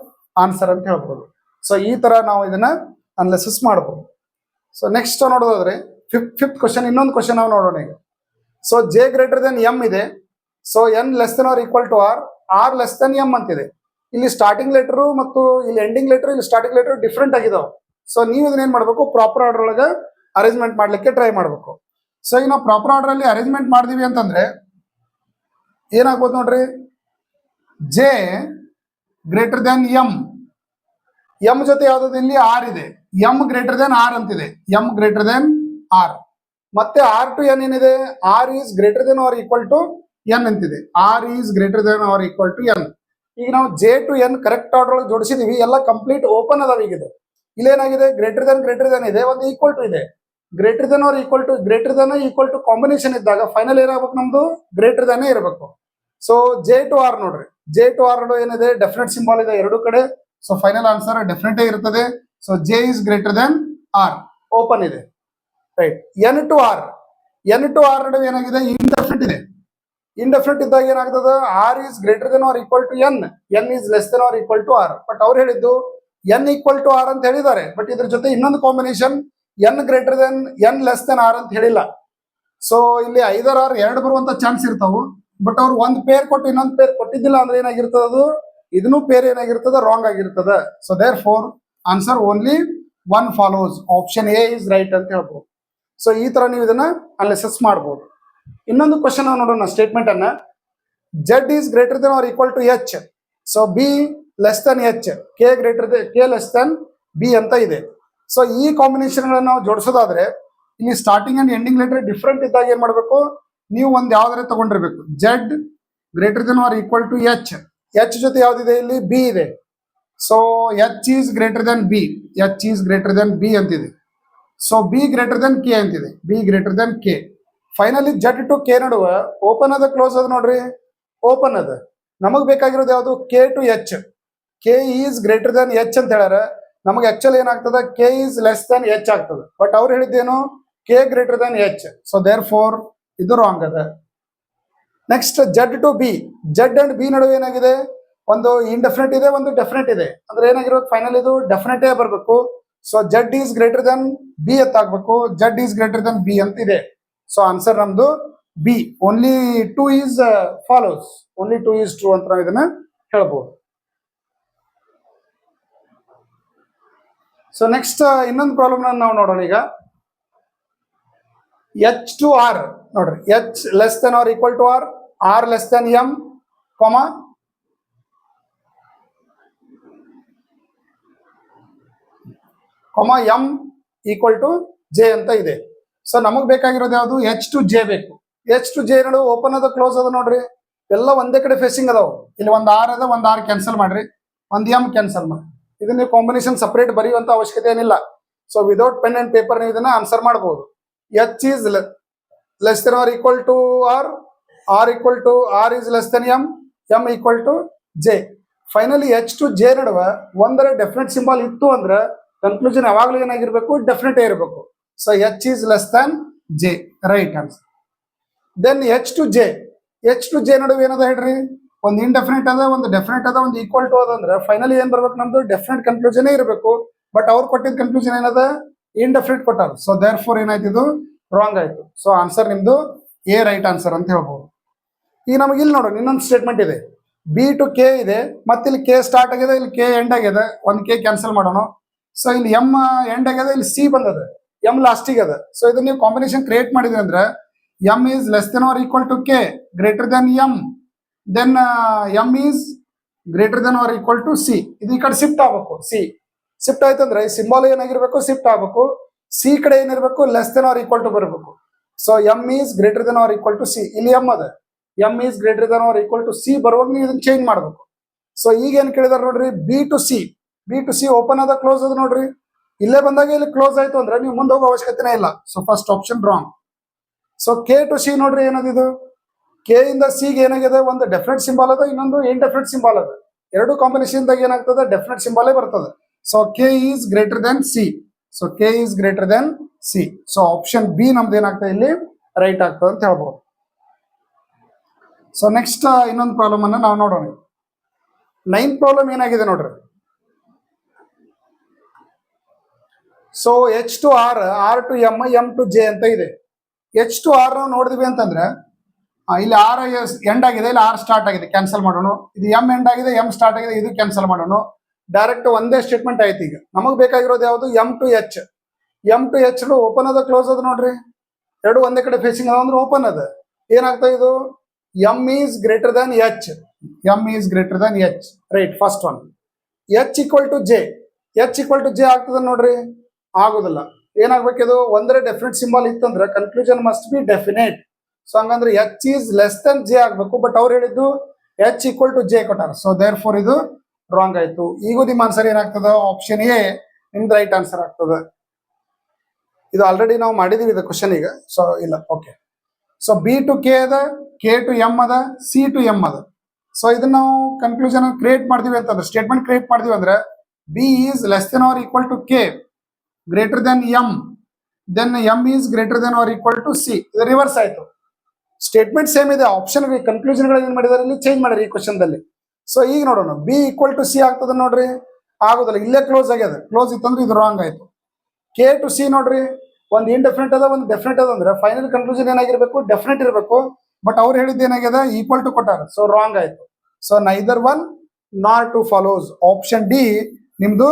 answer ಅಂತ ಹೇಳ್ಬೋದು. ಸೊ ಈ ತರ ನಾವು ಇದನ್ನ ಅನಾಲಿಸಿಸ್ ಮಾಡ್ಬೋದು. ಸೊ ನೆಕ್ಸ್ಟ್ ನೋಡೋದಾದ್ರೆ ಫಿಫ್ತ್ ಕ್ವಶನ್, ಇನ್ನೊಂದು ಕ್ವಶನ್ ನಾವು ನೋಡೋಣ ಈಗ. So J greater than M ಇದೆ, so N less than R equal to R, R less than M ಅಂತಿದೆ. ಇಲ್ಲಿ ಸ್ಟಾರ್ಟಿಂಗ್ ಲೆಟರ್ ಮತ್ತು ಇಲ್ಲಿ ಎಂಡಿಂಗ್ ಲೆಟರ್, ಇಲ್ಲಿ ಸ್ಟಾರ್ಟಿಂಗ್ ಲೆಟರ್ ಡಿಫ್ರೆಂಟ್ ಆಗಿದಾವೆ. ಸೊ ನೀವು ಇದನ್ನ ಏನ್ ಮಾಡ್ಬೇಕು, ಪ್ರಾಪರ್ ಆರ್ಡರ್ ಒಳಗೆ ಅರೇಂಜ್ಮೆಂಟ್ ಮಾಡ್ಲಿಕ್ಕೆ ಟ್ರೈ ಮಾಡ್ಬೇಕು. ಸೊ ಈಗ ನಾವು ಪ್ರಾಪರ್ ಆರ್ಡರ್ ಅಲ್ಲಿ ಅರೇಂಜ್ಮೆಂಟ್ ಮಾಡಿದೀವಿ ಅಂತಂದ್ರೆ ಏನಾಗ್ಬೋದು ನೋಡ್ರಿ, J greater than M, M ಜೊತೆ ಯಾವ್ದು ಇಲ್ಲಿ ಆರ್ ಇದೆ, ಎಂ ಗ್ರೇಟರ್ ದೆನ್ ಆರ್ ಅಂತಿದೆ, ಎಂ ಗ್ರೇಟರ್ ದೆನ್ ಆರ್. ಮತ್ತೆ ಆರ್ ಟು ಎನ್ ಏನಿದೆ, R is greater than R equal to N ಅಂತಿದೆ, R is greater than R equal to N. ಈಗ ನಾವು J to N correct order ಒಳಗೆ ಜೋಡಿಸಿದೀವಿ, ಎಲ್ಲ complete open ಅದಾವ. ಈಗ ಇದು ಇಲ್ಲೇನಾಗಿದೆ, ಗ್ರೇಟರ್ ದೆನ್ ಇದೆ, ಒಂದು ಈಕ್ವಲ್ ಟು ಇದೆ. Greater than R equal to combination ಇದ್ದಾಗ ಫೈನಲ್ ಏನಾಗಬೇಕು, ನಮ್ದು ಗ್ರೇಟರ್ ದೆನ್ ಇರಬೇಕು. ಸೊ ಜೆ ಟು ಆರ್ ನೋಡ್ರಿ, ಜೆ ಟು ಆರ್ ನಡು ಏನಿದೆ, ಡೆಫಿನೆಟ್ ಸಿಂಬಾಲ್ ಇದೆ ಎರಡು ಕಡೆ. ಸೊ ಫೈನಲ್ ಆನ್ಸರ್ ಡೆಫಿನೆಟ್ ಇರ್ತದೆ. So J is greater than R, open ಇದೆ, right. N to R, N to R ನಡುವೆ ಏನಾಗಿದೆ, ಇಂಡೆಫಿನಿಟ್ ಇದೆ. ಇಂಡೆಫಿನಿಟ್ ಇದ್ದಾಗ ಏನಾಗ್ತದೆ, R is greater than R equal to N, N is less than R equal to R. But ಅವ್ರು ಹೇಳಿದ್ದು N equal to R ಅಂತ ಹೇಳಿದ್ದಾರೆ. ಬಟ್ ಇದ್ರ ಜೊತೆ ಇನ್ನೊಂದು combination N greater than N less than R ಅಂತ ಹೇಳಿಲ್ಲ. ಸೊ ಇಲ್ಲಿ ಐದರ್ ಆರ್ ಎರಡು ಬರುವಂತ ಚಾನ್ಸ್ ಇರ್ತಾವು. ಬಟ್ ಅವ್ರು ಒಂದ್ ಪೇರ್ ಕೊಟ್ಟು ಇನ್ನೊಂದು ಪೇರ್ ಕೊಟ್ಟಿದ್ದಿಲ್ಲ ಅಂದ್ರೆ ಏನಾಗಿರ್ತದ, ಅದು ಇದನ್ನು ಪೇರ್ ಏನಾಗಿರ್ತದ, ರಾಂಗ್ ಆಗಿರ್ತದ. So therefore answer only one follows, option A is right ಅಂತ ಹೇಳ್ಬೋದು. ಸೊ ಈ ತರ ನೀವು ಇದನ್ನ ಅನಾಲಿಸಿಸ್ ಮಾಡ್ಬೋದು. ಇನ್ನೊಂದು ಕ್ವಶನ್ ನೋಡೋಣ ಸ್ಟೇಟ್ಮೆಂಟ್ ಅನ್ನ, Z is greater than R equal to H, so B less than H, K less than B ಅಂತ ಇದೆ. ಸೊ ಈ ಕಾಂಬಿನೇಷನ್ ಗಳನ್ನ ನಾವು ಜೋಡಿಸೋದಾದ್ರೆ ಇಲ್ಲಿ starting and ending letter different ಇದ್ದಾಗ ಏನ್ ಮಾಡ್ಬೇಕು, ನೀವು ಒಂದ್ ಯಾವ್ದಾರೆ ತಗೊಂಡಿರ್ಬೇಕು. Z greater than R equal to H. H ಜೊತೆ ಯಾವ್ದಿದೆ ಇಲ್ಲಿ, ಬಿ ಇದೆ. So H is greater than B, H is greater than B ಅಂತಿದೆ. So B greater than K ಅಂತಿದೆ, B greater than K. Finally Z to K ನಡುವ open ಅದ close ಅದ ನೋಡ್ರಿ, ಓಪನ್ ಅದ. ನಮಗ್ ಬೇಕಾಗಿರೋದು ಯಾವುದು, K to H. K is greater than H ಅಂತ ಹೇಳ್ಯಾರ. ನಮಗೆ ಆಕ್ಚುಲಿ ಏನಾಗ್ತದ, K is less than H ಆಗ್ತದೆ. ಬಟ್ ಅವ್ರು ಹೇಳಿದ್ದೇನು, K greater than H. So therefore ಇದು ರಾಂಗ್ ಅದ. Next Z to B. Z and B ನಡುವೆ ಏನಾಗಿದೆ, ಒಂದು ಇಂಡೆಫಿನೆಟ್ ಇದೆ, ಒಂದು ಡೆಫಿನೆಟ್ ಇದೆ. ಅಂದ್ರೆ ಏನಾಗಿರೋದು, ಫೈನಲ್ ಇದು ಡೆಫಿನೆಟೇ ಬರಬೇಕು. So Z is greater than B ಅಂತ ಆಗ್ಬೇಕು. Z is greater than B ಅಂತ ಇದೆ. ಸೊ ಆನ್ಸರ್ ನಮ್ದು B. Only two is follows, only two is true ಅಂತ ನಾವು ಇದನ್ನ ಹೇಳ್ಬೋದು. ಸೊ ನೆಕ್ಸ್ಟ್ ಇನ್ನೊಂದು ಪ್ರಾಬ್ಲಮ್ ನಾವು ನೋಡೋಣ ಈಗ. ಎಚ್ ಟು ಆರ್ ನೋಡ್ರಿ, H less than R equal to R less than M, M equal to J ಅಂತ ಇದೆ. ಸೊ ನಮಗ್ ಬೇಕಾಗಿರೋದು ಯಾವುದು, ಎಚ್ ಟು ಜೆ ಬೇಕು. ಎಚ್ ಟು ಜೆ ನಡು ಓಪನ್ ಅದ ಕ್ಲೋಸ್ ಅದ ನೋಡ್ರಿ, ಎಲ್ಲ ಒಂದೇ ಕಡೆ ಫೇಸಿಂಗ್ ಅದಾವ. ಇಲ್ಲಿ ಒಂದು ಆರ್ ಅದ, ಒಂದು ಆರ್ ಕ್ಯಾನ್ಸಲ್ ಮಾಡ್ರಿ, ಒಂದು ಎಂ ಕ್ಯಾನ್ಸಲ್ ಮಾಡಿ. ಇದನ್ನ ಕಾಂಬಿನೇಷನ್ ಸಪರೇಟ್ ಬರೆಯುವಂತ ಅವಶ್ಯಕತೆ ಏನಿಲ್ಲ. So without pen and paper ನೀವು ಇದನ್ನ ಆನ್ಸರ್ ಮಾಡಬಹುದು. H is less than R equal to R equal to R is less than M equal to J. Finally H to J ನಡುವ ಒಂದರ ಡೆಫಿನೆಟ್ ಸಿಂಬಲ್ ಇತ್ತು ಅಂದ್ರೆ ಕನ್ಕ್ಲೂಷನ್ ಯಾವಾಗಲೂ ಏನಾಗಿರ್ಬೇಕು, definite ಇರಬೇಕು. So H is less than J, right answer. Then H to J ನಡುವೆ ಏನದ ಹೇಳ್ರಿ, ಒಂದು ಇಂಡೆಫಿನೆಟ್ ಅದ, ಒಂದು ಡೆಫಿನೆಟ್ ಅದ, ಒಂದು ಈಕ್ವಲ್ ಟು ಅದ. ಅಂದ್ರೆ ಫೈನಲಿ ಏನ್ ಬರ್ಬೇಕು, ನಮ್ದು ಡೆಫಿನೆಟ್ ಕನ್ಕ್ಲೂಷನ್ ಇರಬೇಕು. ಬಟ್ ಅವ್ರು ಕೊಟ್ಟಿದ್ದ ಕನ್ಕ್ಲೂಷನ್ ಏನದ, ಇಂಡೆಫಿನೆಟ್ ಕೊಟ್ಟಾರ. ಸೊ ದೇರ್ ಫೋರ್ ಏನಾಯ್ತು, ಇದು ರಾಂಗ್ ಆಯ್ತು. ಸೊ ಆನ್ಸರ್ ನಿಮ್ದು ಎ ರೈಟ್ ಆನ್ಸರ್ ಅಂತ ಹೇಳ್ಬೋದು. ಈಗ ನಮಗೆ ಇಲ್ಲಿ ನೋಡೋಣ, ಇನ್ನೊಂದು ಸ್ಟೇಟ್ಮೆಂಟ್ ಇದೆ. ಬಿ ಟು ಕೆ ಇದೆ, ಮತ್ತೆ ಇಲ್ಲಿ ಕೆ ಸ್ಟಾರ್ಟ್ ಆಗಿದೆ, ಇಲ್ಲಿ ಕೆ ಎಂಡ್ ಆಗಿದೆ. ಒಂದು ಕೆ ಕ್ಯಾನ್ಸಲ್ ಮಾಡೋಣ. ಸೊ ಇಲ್ಲಿ ಎಂ ಎಂಡ್ ಆಗಿದೆ, ಇಲ್ಲಿ ಸಿ ಬಂದದ, ಎಂ ಲಾಸ್ಟಿಗೆ ಅದ. ಸೊ ಇದನ್ನ ನೀವು ಕಾಂಬಿನೇಷನ್ ಕ್ರಿಯೇಟ್ ಮಾಡಿದ್ರಿ ಅಂದ್ರೆ M is less than R equal to K greater than M, then M is greater than R equal to C. ಇದು ಈ ಕಡೆ ಶಿಫ್ಟ್ ಆಗ್ಬೇಕು. ಸಿ ಶಿಫ್ಟ್ ಆಯ್ತು ಅಂದ್ರೆ ಈ ಸಿಂಬಲ್ ಏನಾಗಿರ್ಬೇಕು, ಶಿಫ್ಟ್ ಆಗ್ಬೇಕು. ಸಿ ಕಡೆ ಏನಿರ್ಬೇಕು, less than R equal to ಬರಬೇಕು. So M is greater than R equal to C. ಇಲ್ಲಿ ಎಂ ಅದ, M is greater than R equal to C ಬರುವಾಗ ನೀವು ಇದನ್ನ ಚೇಂಜ್ ಮಾಡ್ಬೇಕು. ಸೊ ಈಗ ಏನ್ ಕೇಳಿದಾರೆ ನೋಡ್ರಿ, ಬಿ ಟು ಸಿ ಓಪನ್ ಅದ ಕ್ಲೋಸ್ ಅದ ನೋಡ್ರಿ. ಇಲ್ಲೇ ಬಂದಾಗ ಇಲ್ಲಿ ಕ್ಲೋಸ್ ಆಯ್ತು ಅಂದ್ರೆ ನೀವು ಮುಂದೆ ಹೋಗೋ ಅವಶ್ಯಕತೆನೇ ಇಲ್ಲ. So first option wrong. So K to C ನೋಡ್ರಿ, ಏನದಿದು, ಕೆ ಇಂದ ಸಿಗೆ ಏನಾಗಿದೆ, ಒಂದು ಡೆಫಿನೆಟ್ ಸಿಂಬಲ್ ಅದ, ಇನ್ನೊಂದು ಇಂಡೆಫಿನೆಟ್ ಸಿಂಬಲ್ ಅದ. ಎರಡು ಕಾಂಬಿನೇಷನ್ ದಾಗ ಏನಾಗ್ತದೆ, ಡೆಫಿನೆಟ್ ಸಿಂಬಲ್ ಬರ್ತದೆ. So K is greater than C. So K is greater than C. So option B ನಮ್ದು ಏನಾಗ್ತದೆ ಇಲ್ಲಿ ರೈಟ್ ಆಗ್ತದೆ ಅಂತ ಹೇಳ್ಬೋದು. ಸೊ ನೆಕ್ಸ್ಟ್ ಇನ್ನೊಂದು ಪ್ರಾಬ್ಲಮ್ ಅನ್ನ ನಾವು ನೋಡೋಣ. 9th ಪ್ರಾಬ್ಲಮ್ ಏನಾಗಿದೆ ನೋಡ್ರಿ. So H to R to M to J ಅಂತ ಇದೆ. ಎಚ್ ಟು ಆರ್ ನಾವು ನೋಡಿದ್ವಿ ಅಂತಂದ್ರೆ ಇಲ್ಲಿ ಆರ್ ಎಂಡ್ ಆಗಿದೆ, ಇಲ್ಲಿ ಆರ್ ಸ್ಟಾರ್ಟ್ ಆಗಿದೆ, ಕ್ಯಾನ್ಸಲ್ ಮಾಡೋಣ. ಇದು ಎಂ ಎಂಡ್ ಆಗಿದೆ, ಎಂ ಸ್ಟಾರ್ಟ್ ಆಗಿದೆ, ಇದು ಕ್ಯಾನ್ಸಲ್ ಮಾಡೋಣ. ಡೈರೆಕ್ಟ್ ಒಂದೇ ಸ್ಟೇಟ್ಮೆಂಟ್ ಆಯ್ತು. ಈಗ ನಮಗ್ ಬೇಕಾಗಿರೋದು ಯಾವುದು, ಎಂ ಟು ಎಚ್ ಓಪನ್ ಅದ ಕ್ಲೋಸ್ ಅದ ನೋಡ್ರಿ, ಎರಡು ಒಂದೇ ಕಡೆ ಫೇಸಿಂಗ್ ಅದ ಅಂದ್ರೆ ಓಪನ್ ಅದ. ಏನಾಗ್ತಾ ಇದು, M is greater than H, M is greater than H, right. First one. H equal to J ಆಗ್ತದ ನೋಡ್ರಿ, ಆಗುದಿಲ್ಲ. ಏನಾಗ್ಬೇಕಿದು, ಒಂದರ ಡೆಫಿನೆಟ್ ಸಿಂಬಲ್ ಇತ್ತಂದ್ರೆ conclusion must be definite. So ಹಂಗಂದ್ರೆ H is less than J ಆಗ್ಬೇಕು. ಬಟ್ ಅವ್ರು ಹೇಳಿದ್ದು ಎಚ್ ಈಕ್ವಲ್ ಟು ಜೆ ಕೊಟ್ಟಾರ. ಸೊ ದೇರ್ ಫೋರ್ ಇದು ರಾಂಗ್ ಆಯ್ತು. ಈಗ ನಿಮ್ಮ ಆನ್ಸರ್ ಏನಾಗ್ತದ, ಆಪ್ಷನ್ ಎ ನಿಮ್ದು ರೈಟ್ ಆನ್ಸರ್ ಆಗ್ತದೆ. ಇದು ಆಲ್ರೆಡಿ ನಾವು ಮಾಡಿದೀವಿ ಇದು ಕ್ವಶನ್ ಈಗ. ಸೊ ಇಲ್ಲ, okay. So B to K ಅದ, ಕೆ ಟು ಎಂ ಅದ, ಸಿ ಟು ಎಂ ಅದ. ಸೊ ಇದನ್ನ ನಾವು ಕನ್ಕ್ಲೂಷನ್ ಕ್ರಿಯೇಟ್ ಮಾಡ್ತೀವಿ ಅಂತಂದ್ರೆ, ಸ್ಟೇಟ್ಮೆಂಟ್ ಕ್ರಿಯೇಟ್ ಮಾಡ್ತೀವಿ ಅಂದ್ರೆ B is less than R equal to K greater than M, then M is greater than R equal to C. ಇದು reverse ಆಯ್ತು. ಸ್ಟೇಟ್ಮೆಂಟ್ ಸೇಮ್ ಇದೆ, ಆಪ್ಷನ್ ಕನ್ಕ್ಲೂಷನ್ ಏನ್ ಮಾಡಿದಾರೆ ಇಲ್ಲಿ ಚೇಂಜ್ ಮಾಡಿರಿ ಈ ಕ್ವಶನ್ ದಲ್ಲಿ. ಸೊ ಈಗ ನೋಡೋಣ, ಬಿ ಈಕ್ವಲ್ ಟು ಸಿ ಆಗ್ತದ ನೋಡ್ರಿ, ಆಗೋದಿಲ್ಲ. ಇಲ್ಲೇ ಕ್ಲೋಸ್ ಆಗ್ಯದ, ಕ್ಲೋಸ್ ಇತ್ತಂದ್ರೆ ಇದು ರಾಂಗ್ ಆಯ್ತು. ಕೆ ಟು ಸಿ ನೋಡ್ರಿ, ಒಂದು ಇಂಡೆಫಿನೆಟ್ ಅದ, ಒಂದು ಡೆಫಿನೆಟ್ ಅದ. ಅಂದ್ರೆ ಫೈನಲ್ ಕನ್ಕ್ಲೂಷನ್ ಏನಾಗಿರ್ಬೇಕು, ಡೆಫಿನೆಟ್ ಇರಬೇಕು. ಬಟ್ ಅವ್ರು ಹೇಳಿದ್ದು ಏನಾಗಿದೆ, ಈಕ್ವಲ್ ಟು ಕೊಟ್ಟಾರ. ಸೊ ರಾಂಗ್ ಆಯ್ತು. So neither one not two follows. Option D ನಿಮ್ದು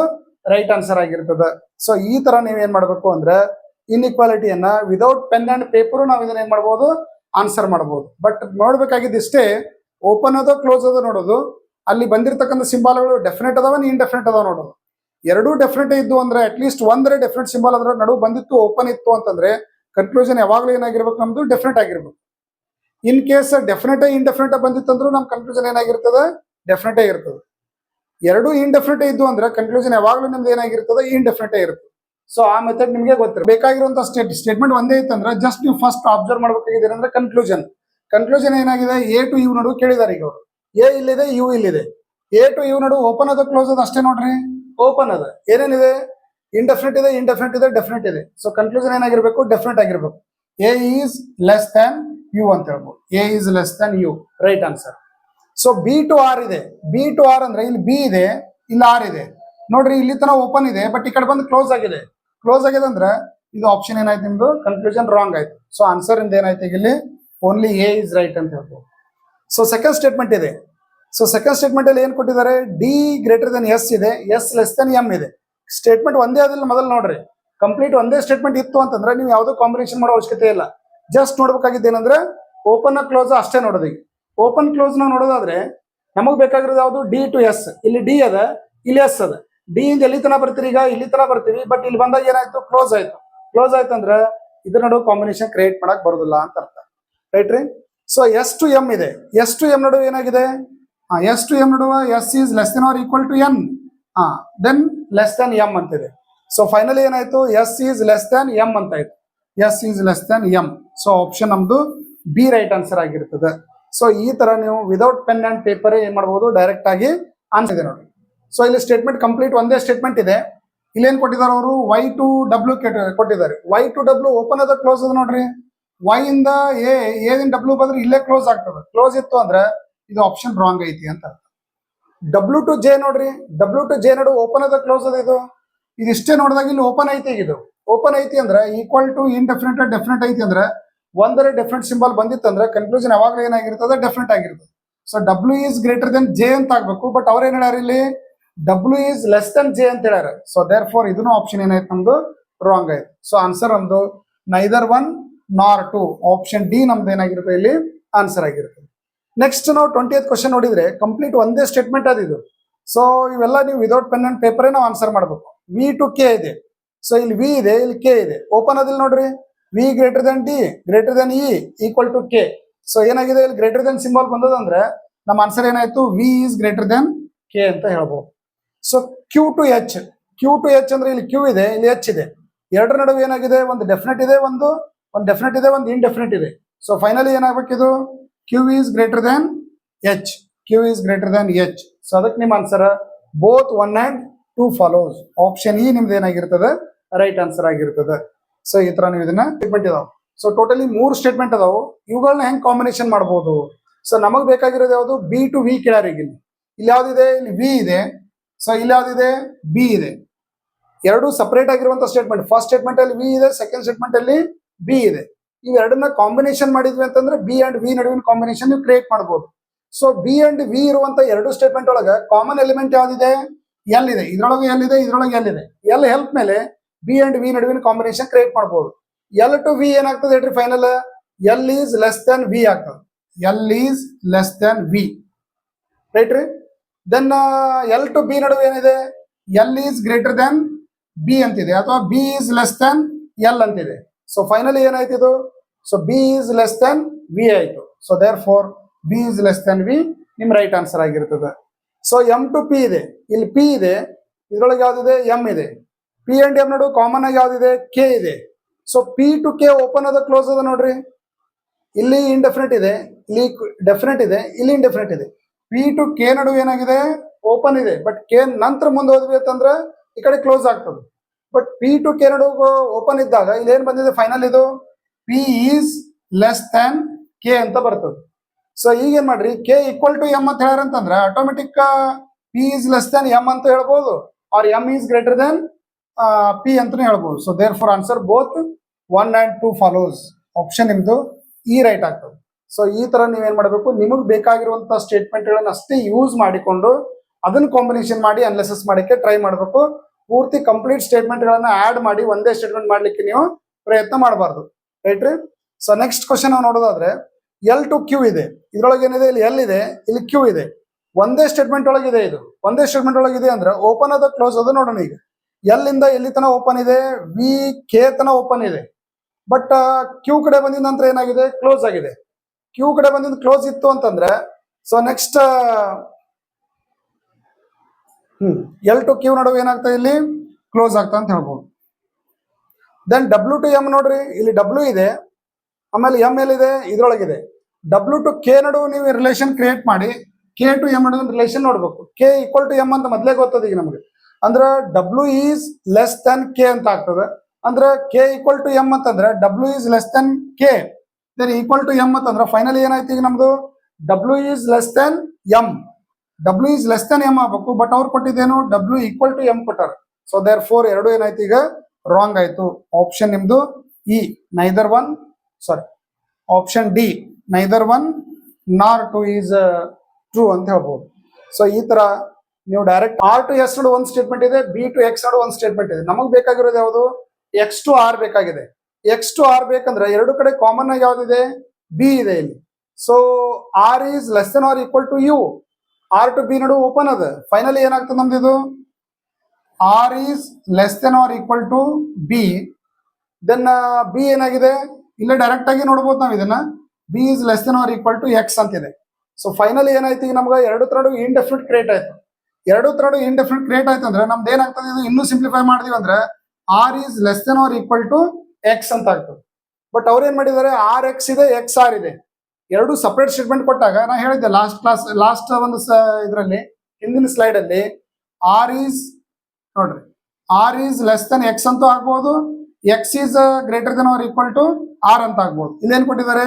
ರೈಟ್ ಆನ್ಸರ್ ಆಗಿರ್ತದೆ. ಸೊ ಈ ತರ ನೀವ್ ಏನ್ ಮಾಡ್ಬೇಕು ಅಂದ್ರೆ ಇನ್ಇಕ್ವಾಲಿಟಿಯನ್ನ ವಿದೌಟ್ ಪೆನ್ ಅಂಡ್ ಪೇಪರ್ ನಾವ್ ಇದನ್ನ ಏನ್ ಮಾಡ್ಬೋದು, ಆನ್ಸರ್ ಮಾಡಬಹುದು. ಬಟ್ ನೋಡ್ಬೇಕಾಗಿದ್ದು ಇಷ್ಟೇ, ಓಪನ್ ಅದ ಕ್ಲೋಸ್ ಅದ ನೋಡೋದು, ಅಲ್ಲಿ ಬಂದಿರತಕ್ಕಂಥ ಸಿಂಬಲ್ಗಳು ಡೆಫಿನೆಟ್ ಅದಾವ, ಇಂಡೆಫಿನೆಟ್ ಅದಾವ ನೋಡೋದು. ಎರಡೂ ಡೆಫಿನೆಟ್ ಇದ್ದು ಅಂದ್ರೆ ಅಟ್ಲೀಸ್ಟ್ ಒಂದರ ಡೆಫಿನೆಟ್ ಸಿಂಬಲ್ ಅದ್ರ ನಡುವು ಬಂದಿತ್ತು, ಓಪನ್ ಇತ್ತು ಅಂತಂದ್ರೆ ಕನ್ಕ್ಲೂಷನ್ ಯಾವಾಗಲೂ ಏನಾಗಿರ್ಬೇಕು ನಮ್ದು ಡೆಫಿನೆಟ್ ಆಗಿರ್ಬೇಕು. ಇನ್ ಕೇಸ್ ಡೆಫಿನೆಟ್ ಇಂಡೆಫಿನೆಟ್ ಬಂದಿತ್ತಂದ್ರೂ ನಮ್ಮ ಕನ್ಕ್ಲೂಷನ್ ಏನಾಗಿರ್ತದೆ ಡೆಫಿನೆಟ್ ಇರ್ತದೆ. ಎರಡು ಇಂಡೆಫಿನೆಟ್ ಇದ್ದು ಅಂದ್ರೆ ಕನ್ಕ್ಲೂಷನ್ ಯಾವಾಗಲೂ ನಿಮ್ದು ಏನಾಗಿರ್ತದೆ ಇಂಡೆಫಿನೆಟ್ ಇರುತ್ತೆ. ಸೊ ಆ ಮೆಥಡ್ ನಿಮಗೆ ಗೊತ್ತಿರ ಬೇಕಾಗಿರುವಂತ ಸ್ಟೇಟ್ಮೆಂಟ್ ಒಂದೇ ಇತ್ತಂದ್ರೆ ಜಸ್ಟ್ ನೀವು ಫಸ್ಟ್ ಅಬ್ಸರ್ವ್ ಮಾಡ್ಬೇಕಾಗಿದೆ ಅಂದ್ರೆ ಕನ್ಕ್ಲೂಷನ್ ಏನಾಗಿದೆ ಎ ಟು ಯು ನಡುವೆ ಕೇಳಿದಾರೆ. ಈಗ ಅವರು ಎ ಇಲ್ಲಿದೆ ಯು ಇಲ್ಲಿದೆ, ಎ ಟು ಯು ನಡುವೆ ಓಪನ್ ಅದ ಕ್ಲೋಸ್ ಅದ ಅಷ್ಟೇ ನೋಡ್ರಿ. ಓಪನ್ ಅದ ಏನೇನಿದೆ ಇಂಡೆಫಿನೆಟ್ ಇದೆ ಡೆಫಿನೆಟ್ ಇದೆ. ಸೊ ಕನ್ಕ್ಲೂಷನ್ ಏನಾಗಿರ್ಬೇಕು ಡೆಫಿನೆಟ್ ಆಗಿರ್ಬೇಕು. A is less than U ಅಂತ ಹೇಳ್ಬೋದು. A is less than U right answer. So B to R ಇದೆ. ಬಿ ಟು ಆರ್ ಅಂದ್ರೆ ಇಲ್ಲಿ ಬಿ ಇದೆ ಇಲ್ಲಿ ಆರ್ ಇದೆ ನೋಡ್ರಿ. ಇಲ್ಲಿ ತನ ಓಪನ್ ಇದೆ ಬಟ್ ಈ ಕಡೆ ಬಂದು ಕ್ಲೋಸ್ ಆಗಿದೆ ಅಂದ್ರೆ ಇದು ಆಪ್ಷನ್ ಏನಾಯ್ತು ನಿಮ್ದು ಕನ್ಕ್ಲೂಷನ್ ರಾಂಗ್ ಆಯ್ತು. ಸೊ ಆನ್ಸರ್ ಇಂದ ಏನಾಯ್ತು ಈಗ ಇಲ್ಲಿ ಓನ್ಲಿ ಎ ಇಸ್ ರೈಟ್ ಅಂತ ಹೇಳ್ಬೋದು. ಸೊ ಸೆಕೆಂಡ್ ಸ್ಟೇಟ್ಮೆಂಟ್ ಇದೆ. ಸೊ ಸೆಕೆಂಡ್ ಸ್ಟೇಟ್ಮೆಂಟ್ ಅಲ್ಲಿ ಏನ್ ಕೊಟ್ಟಿದ್ದಾರೆ ಡಿ ಗ್ರೇಟರ್ ದೆನ್ ಎಸ್ ಇದೆ, ಎಸ್ ಲೆಸ್ ದೆನ್ ಎಂ ಇದೆ. ಸ್ಟೇಟ್ಮೆಂಟ್ ಒಂದೇ ಆದಿಲ್ಲ ಮೊದಲು ನೋಡ್ರಿ. ಕಂಪ್ಲೀಟ್ ಒಂದೇ ಸ್ಟೇಟ್ಮೆಂಟ್ ಇತ್ತು ಅಂತಂದ್ರೆ ನೀವು ಯಾವುದೋ ಕಾಂಬಿನೇಷನ್ ಮಾಡೋ ಅವಶ್ಯಕತೆ ಇಲ್ಲ. ಜಸ್ಟ್ ನೋಡ್ಬೇಕಾಗಿದ್ದು ಏನಂದ್ರೆ ಓಪನ್ ಕ್ಲೋಸ್ ಅಷ್ಟೇ ನೋಡೋದು. ಈಗ ಓಪನ್ ಕ್ಲೋಸ್ ನಾವು ನೋಡೋದಾದ್ರೆ ನಮಗ್ ಬೇಕಾಗಿರೋದು ಯಾವುದು ಡಿ ಟು ಎಸ್. ಇಲ್ಲಿ ಡಿ ಅದ ಇಲ್ಲಿ ಎಸ್ ಅದ. ಡಿ ಇಂದ ಎಲ್ಲಿ ತನ ಬರ್ತೀರಿ ಈಗ ಇಲ್ಲಿ ತನ ಬರ್ತೀವಿ ಬಟ್ ಇಲ್ಲಿ ಬಂದಾಗ ಏನಾಯ್ತು ಕ್ಲೋಸ್ ಆಯ್ತು ಅಂದ್ರೆ ಇದ್ರ ನಡುವೆ ಕಾಂಬಿನೇಷನ್ ಕ್ರಿಯೇಟ್ ಮಾಡಕ್ ಬರೋದಿಲ್ಲ ಅಂತ ಅರ್ಥ ರೈಟ್ ರೀ. ಸೊ ಎಸ್ ಟು ಎಂ ಇದೆ. ಎಸ್ ಟು ಎಂ ನಡುವೆ ಏನಾಗಿದೆ ಎಸ್ ಟು ಎಂ ನಡುವೆ S is less than R equal to N then less than M ಅಂತಿದೆ. ಸೊ ಫೈನಲಿ ಏನಾಯ್ತು S is less than M ಅಂತ ಆಯ್ತು. S is less than M. So option ನಮ್ದು B right answer ಆಗಿರ್ತದೆ. So ಈ ತರ ನೀವು ವಿದೌಟ್ ಪೆನ್ ಅಂಡ್ ಪೇಪರ್ ಏನ್ ಮಾಡಬಹುದು ಡೈರೆಕ್ಟ್ ಆಗಿ ಆನ್ಸರ್ ಇದೆ ನೋಡಿ. ಸೊ ಇಲ್ಲಿ ಸ್ಟೇಟ್ಮೆಂಟ್ ಕಂಪ್ಲೀಟ್ ಒಂದೇ ಸ್ಟೇಟ್ಮೆಂಟ್ ಇದೆ. ಇಲ್ಲೇನ್ ಕೊಟ್ಟಿದ್ದಾರೆ ಅವರು ವೈ ಟು ಡಬ್ಲ್ಯೂ ಕೊಟ್ಟಿದ್ದಾರೆ. ವೈ ಟು ಡಬ್ಲ್ಯೂ ಓಪನ್ ಅದ ಕ್ಲೋಸ್ ಅದ ನೋಡ್ರಿ. ವೈ ಇಂದ ಎ ಡಬ್ಲ್ಯೂ ಬಂದ್ರೆ ಇಲ್ಲೇ ಕ್ಲೋಸ್ ಆಗ್ತದೆ. ಕ್ಲೋಸ್ ಇತ್ತು ಅಂದ್ರೆ ಇದು ಆಪ್ಷನ್ ರಾಂಗ್ ಐತಿ ಅಂತ ಅರ್ಥ. ಡಬ್ಲ್ಯೂ ಟು ಜೆ ನೋಡ್ರಿ. ಡಬ್ಲ್ಯೂ ಟು ಜೆ ನಡು ಓಪನ್ ಅದ ಕ್ಲೋಸ್ ಅದ. ಇದಿಷ್ಟೇ ನೋಡಿದಾಗ ಇಲ್ಲಿ ಓಪನ್ ಐತಿ. ಇದು ಓಪನ್ ಐತಿ ಅಂದ್ರೆ ಈಕ್ವಲ್ ಟು ಇಂಡೆಫಿನೆಟ್ ಡೆಫಿನೆಟ್ ಐತಿ ಅಂದ್ರೆ ಒಂದರ ಡೆಫಿನೆಟ್ ಸಿಂಬಲ್ ಬಂದಿತ್ತಂದ್ರೆ ಕನ್ಕ್ಲೂಷನ್ ಯಾವಾಗಲೂ ಏನಾಗಿರ್ತದೆ ಡೆಫಿನೆಟ್ ಆಗಿರ್ತದೆ. So W is greater than J ಅಂತ ಆಗ್ಬೇಕು. ಬಟ್ ಅವ್ರ ಏನ್ ಹೇಳ್ಯಾರ ಇಲ್ಲಿ W is less than J ಅಂತ ಹೇಳ್ಯಾರ. ಸೊ ದೇರ್ ಫಾರ್ ಇದನ್ನು ಆಪ್ಷನ್ ಏನಾಯ್ತು ನಮ್ದು ರಾಂಗ್ ಆಯ್ತು. ಸೊ ಆನ್ಸರ್ ನಮ್ದು neither one nor two option D ನಮ್ದು ಏನಾಗಿರುತ್ತೆ ಇಲ್ಲಿ ಆನ್ಸರ್ ಆಗಿರುತ್ತೆ. ನೆಕ್ಸ್ಟ್ ನಾವು 20th ಕ್ವಶನ್ ನೋಡಿದ್ರೆ ಕಂಪ್ಲೀಟ್ ಒಂದೇ ಸ್ಟೇಟ್ಮೆಂಟ್ ಅದಿದು. ಸೊ ಇವೆಲ್ಲ ನೀವು ವಿದೌಟ್ ಪೆನ್ ಅಂಡ್ ಪೇಪರ್ ನಾವು ಆನ್ಸರ್ ಮಾಡಬೇಕು. ವಿ ಟು ಕೆ ಇದೆ. ಸೊ ಇಲ್ಲಿ ವಿ ಇದೆ ಇಲ್ಲಿ ಕೆ ಇದೆ. ಓಪನ್ ಅದಿಲ್ಲ ನೋಡ್ರಿ. V greater than D greater than E equal to K. So ಏನಾಗಿದೆ ಇಲ್ಲಿ ಗ್ರೇಟರ್ ದೆನ್ ಸಿಂಬಲ್ ಬಂದದಂದ್ರೆ ನಮ್ಮ ಆನ್ಸರ್ ಏನಾಯ್ತು V is greater than K ಅಂತ ಹೇಳ್ಬೋದು. So Q to H. Q to H ಅಂದ್ರೆ ಇಲ್ಲಿ ಕ್ಯೂ ಇದೆ ಇಲ್ಲಿ ಎಚ್ ಇದೆ. ಎರಡರ ನಡುವೆ ಏನಾಗಿದೆ ಒಂದು ಡೆಫಿನೆಟ್ ಇದೆ ಒಂದು ಡೆಫಿನೆಟ್ ಇದೆ ಒಂದು ಇಂಡೆಫಿನೆಟ್ ಇದೆ. ಸೊ ಫೈನಲಿ ಏನಾಗಬೇಕಿದು Q is greater than H. Q is greater than H. So ಅದಕ್ಕೆ ನಿಮ್ಮ answer both 1 and 2 follows. Option E ನಿಮ್ದು ಏನಾಗಿರ್ತದೆ ರೈಟ್ ಆನ್ಸರ್ ಆಗಿರ್ತದೆ. ಸೊ ಈ ತರ ನೀವು ಇದನ್ನ ಸ್ಟೇಟ್ಮೆಂಟ್ ಇದಾವೆ. ಸೊ ಟೋಟಲಿ 3 ಸ್ಟೇಟ್ಮೆಂಟ್ ಅದಾವು. ಇವುಗಳನ್ನ ಹೆಂಗ್ ಕಾಂಬಿನೇಷನ್ ಮಾಡಬಹುದು. ಸೊ ನಮಗ್ ಬೇಕಾಗಿರೋದು ಯಾವುದು ಬಿ ಟು ವಿ ಕೇಳ್ಯಾರ. ಈಗ ಇಲ್ಲಿ ಯಾವ್ದಿದೆ ಇಲ್ಲಿ ವಿ ಇದೆ. ಸೊ ಇಲ್ಲಿ ಯಾವ್ದಿದೆ ಬಿ ಇದೆ. ಎರಡು ಸಪರೇಟ್ ಆಗಿರುವಂತ ಸ್ಟೇಟ್ಮೆಂಟ್. ಫಸ್ಟ್ ಸ್ಟೇಟ್ಮೆಂಟ್ ಅಲ್ಲಿ ವಿ ಇದೆ, ಸೆಕೆಂಡ್ ಸ್ಟೇಟ್ಮೆಂಟ್ ಅಲ್ಲಿ ಬಿ ಇದೆ. ಇವೆರಡನ್ನ ಕಾಂಬಿನೇಷನ್ ಮಾಡಿದ್ವಿ ಅಂತಂದ್ರೆ ಬಿ ಅಂಡ್ ವಿ ನಡುವಿನ ಕಾಂಬಿನೇಷನ್ ನೀವು ಕ್ರಿಯೇಟ್ ಮಾಡಬಹುದು. ಸೊ ಬಿ ಅಂಡ್ ವಿ ಇರುವಂತ ಎರಡು ಸ್ಟೇಟ್ಮೆಂಟ್ ಒಳಗೆ ಕಾಮನ್ ಎಲಿಮೆಂಟ್ ಯಾವ್ದಿದೆ ಎಲ್ ಇದೆ. ಇದ್ರೊಳಗೆ ಎಲ್ ಇದೆ ಇದ್ರೊಳಗೆ ಎಲ್ ಇದೆ. ಎಲ್ ಹೆಲ್ಪ್ ಮೇಲೆ ಬಿ ಅಂಡ್ ವಿ ನಡುವಿನ ಕಾಂಬಿನೇಷನ್ ಕ್ರಿಯೇಟ್ ಮಾಡಬಹುದು. ಎಲ್ ಟು ವಿ ಏನಾಗ್ತದೆ ಹೇಳ್ರಿ final L is less than V ಆಗ್ತದೆ. L is less than V right ರೀ. ದೆನ್ ಎಲ್ ಟು ಬಿ ನಡುವೆ ಏನಿದೆ L is greater than B ಅಂತಿದೆ ಅಥವಾ B is less than L ಅಂತಿದೆ. ಸೊ ಫೈನಲಿ ಏನಾಯ್ತು ಇದು so B is less than V ಆಯ್ತು. So therefore B is less than V ನಿಮ್ ರೈಟ್ ಆನ್ಸರ್ ಆಗಿರ್ತದೆ. ಸೊ ಎಂ ಟು ಪಿ ಇದೆ. ಇಲ್ಲಿ ಪಿ ಇದೆ ಇದ್ರೊಳಗೆ ಯಾವ್ದಿದೆ ಎಂ ಇದೆ. ಪಿ ಅಂಡ್ ಎಂ ನಡು ಕಾಮನ್ ಆಗಿ ಯಾವ್ದಿದೆ ಕೆ ಇದೆ. So P to K open ಅದ ಕ್ಲೋಸ್ ಅದ ನೋಡ್ರಿ. ಇಲ್ಲಿ ಇಂಡೆಫಿನೆಟ್ ಇದೆ ಇಲ್ಲಿ ಡೆಫಿನೆಟ್ ಇದೆ ಇಲ್ಲಿ ಇಂಡೆಫಿನೆಟ್ ಇದೆ. ಪಿ ಟು ಕೆ ನಡುವೆ ಏನಾಗಿದೆ ಓಪನ್ ಇದೆ ಬಟ್ ಕೆ ನಂತರ ಮುಂದೆ ಹೋದ್ವಿ ಅಂತಂದ್ರೆ ಈ ಕಡೆ ಕ್ಲೋಸ್ ಆಗ್ತದೆ. ಬಟ್ ಪಿ ಟು ಕೆ ನಡುವೆ ಓಪನ್ ಇದ್ದಾಗ ಇಲ್ಲಿ ಏನ್ ಬಂದಿದೆ ಫೈನಲ್ ಇದು P is less than K ಅಂತ ಬರ್ತದೆ. ಸೊ ಈಗ ಏನ್ ಮಾಡ್ರಿ ಕೆ ಈಕ್ವಲ್ ಟು ಎಂ ಅಂತ ಹೇಳ್ಯಾರಂತಂದ್ರೆ automatic P is less than M ಅಂತ ಹೇಳ್ಬೋದು or M is greater than P ಅಂತಾನೆ ಹೇಳ್ಬೋದು. So therefore answer both 1 and 2 follows. Option ನಿಮ್ದು ಈ ರೈಟ್ ಆಗ್ತದೆ. ಸೊ ಈ ತರ ನೀವೇನ್ ಮಾಡಬೇಕು ನಿಮಗೆ ಬೇಕಾಗಿರುವಂತ ಸ್ಟೇಟ್ಮೆಂಟ್ ಗಳನ್ನ ಅಷ್ಟೇ ಯೂಸ್ ಮಾಡಿಕೊಂಡು ಅದನ್ನ ಕಾಂಬಿನೇಷನ್ ಮಾಡಿ ಅನಾಲಿಸಿಸ್ ಮಾಡಕ್ಕೆ ಟ್ರೈ ಮಾಡಬೇಕು. ಪೂರ್ತಿ ಕಂಪ್ಲೀಟ್ ಸ್ಟೇಟ್ಮೆಂಟ್ ಗಳನ್ನ ಆಡ್ ಮಾಡಿ ಒಂದೇ ಸ್ಟೇಟ್ಮೆಂಟ್ ಮಾಡ್ಲಿಕ್ಕೆ ನೀವು ಪ್ರಯತ್ನ ಮಾಡಬಾರ್ದು ರೈಟ್ ರೀ. ಸೊ ನೆಕ್ಸ್ಟ್ ಕ್ವಶನ್ ನಾವು ನೋಡೋದಾದ್ರೆ ಎಲ್ ಟು ಕ್ಯೂ ಇದೆ. ಇದ್ರೊಳಗೆ ಏನಿದೆ ಇಲ್ಲಿ ಎಲ್ ಇದೆ ಇಲ್ಲಿ ಕ್ಯೂ ಇದೆ. ಒಂದೇ ಸ್ಟೇಟ್ಮೆಂಟ್ ಒಳಗಿದೆ. ಇದು ಒಂದೇ ಸ್ಟೇಟ್ಮೆಂಟ್ ಒಳಗಿದೆ ಅಂದ್ರೆ ಓಪನ್ ಅದ ಕ್ಲೋಸ್ ಅದ ನೋಡೋಣ. ಈಗ ಎಲ್ ಇಂದ ಎಲ್ಲಿ ತನ ಓಪನ್ ಇದೆ ವಿ ಕೆ ತನ ಓಪನ್ ಇದೆ. ಬಟ್ ಕ್ಯೂ ಕಡೆ ಬಂದಿದ ನಂತರ ಏನಾಗಿದೆ, ಕ್ಲೋಸ್ ಆಗಿದೆ. ಕ್ಯೂ ಕಡೆ ಬಂದಿದ್ದು ಕ್ಲೋಸ್ ಇತ್ತು ಅಂತಂದ್ರೆ so next L to Q ನಡುವೆ ಏನಾಗ್ತದೆ, ಇಲ್ಲಿ ಕ್ಲೋಸ್ ಆಗ್ತಾ ಅಂತ ಹೇಳ್ಬೋದು. ದೆನ್ ಡಬ್ಲ್ಯೂ ಟು ಎಂ ನೋಡ್ರಿ, ಇಲ್ಲಿ ಡಬ್ಲ್ಯೂ ಇದೆ, ಆಮೇಲೆ ಎಂ ಎಲ್ಲಿದೆ, ಇದ್ರೊಳಗಿದೆ. ಡಬ್ಲ್ಯೂ ಟು ಕೆ ನಡುವೆ ನೀವು ರಿಲೇಷನ್ ಕ್ರಿಯೇಟ್ ಮಾಡಿ ಕೆ ಟು ಎಂ ನಡುವೆ ರಿಲೇಷನ್ ನೋಡ್ಬೇಕು. ಕೆ ಈಕ್ವಲ್ ಟು ಎಂ ಅಂತ ಮೊದಲೇ ಗೊತ್ತದ ಈಗ ನಮಗೆ. ಅಂದ್ರೆ W is less than K ಅಂತ ಆಗ್ತದೆ. ಅಂದ್ರೆ ಕೆ ಈಕ್ವಲ್ ಟು ಎಂ ಅಂತಂದ್ರೆ W is less than K, then equal to M ಅಂತಂದ್ರೆ ಫೈನಲಿ ಏನಾಯ್ತು ಈಗ ನಮ್ದು, W is less than M. W is less than M ಆಗ್ಬೇಕು, ಬಟ್ ಅವ್ರು ಕೊಟ್ಟಿದ್ದೇನು, ಡಬ್ಲ್ಯೂ ಈಕ್ವಲ್ ಟು ಎಂ ಕೊಟ್ಟಾರ. ಸೊ ದೇರ್ ಫೋರ್ ಎರಡು ಏನಾಯ್ತು ಈಗ ರಾಂಗ್ ಆಯ್ತು. ಆಪ್ಷನ್ ನಿಮ್ದು E neither one, sorry option D neither one nor two is true ಅಂತ ಹೇಳ್ಬೋದು. ಸೊ ಈ ತರ ನೀವು ಡೈರೆಕ್ಟ್ ಆರ್ ಟು ಎಸ್ ನಡು ಒಂದು ಸ್ಟೇಟ್ಮೆಂಟ್ ಇದೆ, ಬಿ ಟು ಎಕ್ಸ್ ನಡು ಒಂದು ಸ್ಟೇಟ್ಮೆಂಟ್ ಇದೆ. ನಮಗೆ ಬೇಕಾಗಿರೋದು ಯಾವುದು, ಎಕ್ಸ್ ಟು ಆರ್ ಬೇಕಾಗಿದೆ. ಎಕ್ಸ್ ಟು ಆರ್ ಬೇಕಂದ್ರೆ ಎರಡು ಕಡೆ ಕಾಮನ್ ಆಗಿ ಯಾವ್ದಿದೆ, ಬಿ ಇದೆ ಇಲ್ಲಿ. So R is less than R equal to U, R to B ನಡು ಓಪನ್ ಅದ. ಫೈನಲಿ ಏನಾಗ್ತದೆ ನಮ್ದು ಇದು, R is less than R equal to B. Then B ಏನಾಗಿದೆ, ಇಲ್ಲೇ ಡೈರೆಕ್ಟ್ ಆಗಿ ನೋಡ್ಬೋದು ನಾವು ಇದನ್ನ, B is less than R equal to X ಅಂತಿದೆ. ಸೊ ಫೈನಲಿ ಏನಾಯ್ತು ಈಗ ನಮ್ಗೆ ಎರಡು ತರ ಇಂಡೆಫಿನಿಟ್ ಕ್ರಿಯೇಟ್ ಆಯ್ತು. ಎರಡು ತರ ಇಂಡೆಫಿನಿಟ್ ಕ್ರಿಯೇಟ್ ಆಯ್ತು ಅಂದ್ರೆ ನಮ್ದು ಏನಾಗ್ತದೆ, ಇದು ಇನ್ನೂ ಸಿಂಪ್ಲಿಫೈ ಮಾಡಿದೀವಿ ಅಂದ್ರೆ R is less than R equal to X ಅಂತ ಆಗ್ತದೆ. ಬಟ್ ಅವ್ರು ಏನ್ ಮಾಡಿದ್ದಾರೆ, ಆರ್ ಎಕ್ಸ್ ಇದೆ, ಎಕ್ಸ್ ಆರ್ ಇದೆ, ಎರಡು ಸಪರೇಟ್ ಸ್ಟೇಟ್ಮೆಂಟ್ ಕೊಟ್ಟಾಗ ನಾ ಹೇಳಿದ್ದೆ ಲಾಸ್ಟ್ ಒಂದು ಇದರಲ್ಲಿ ಹಿಂದಿನ ಸ್ಲೈಡ್ ಅಲ್ಲಿ ಆರ್ ಈಸ್ ನೋಡ್ರಿ, R is less than X ಅಂತೂ ಆಗ್ಬೋದು, X is greater than R equal to R ಅಂತ ಆಗ್ಬೋದು. ಇಲ್ಲೇನ್ ಕೊಟ್ಟಿದ್ದಾರೆ,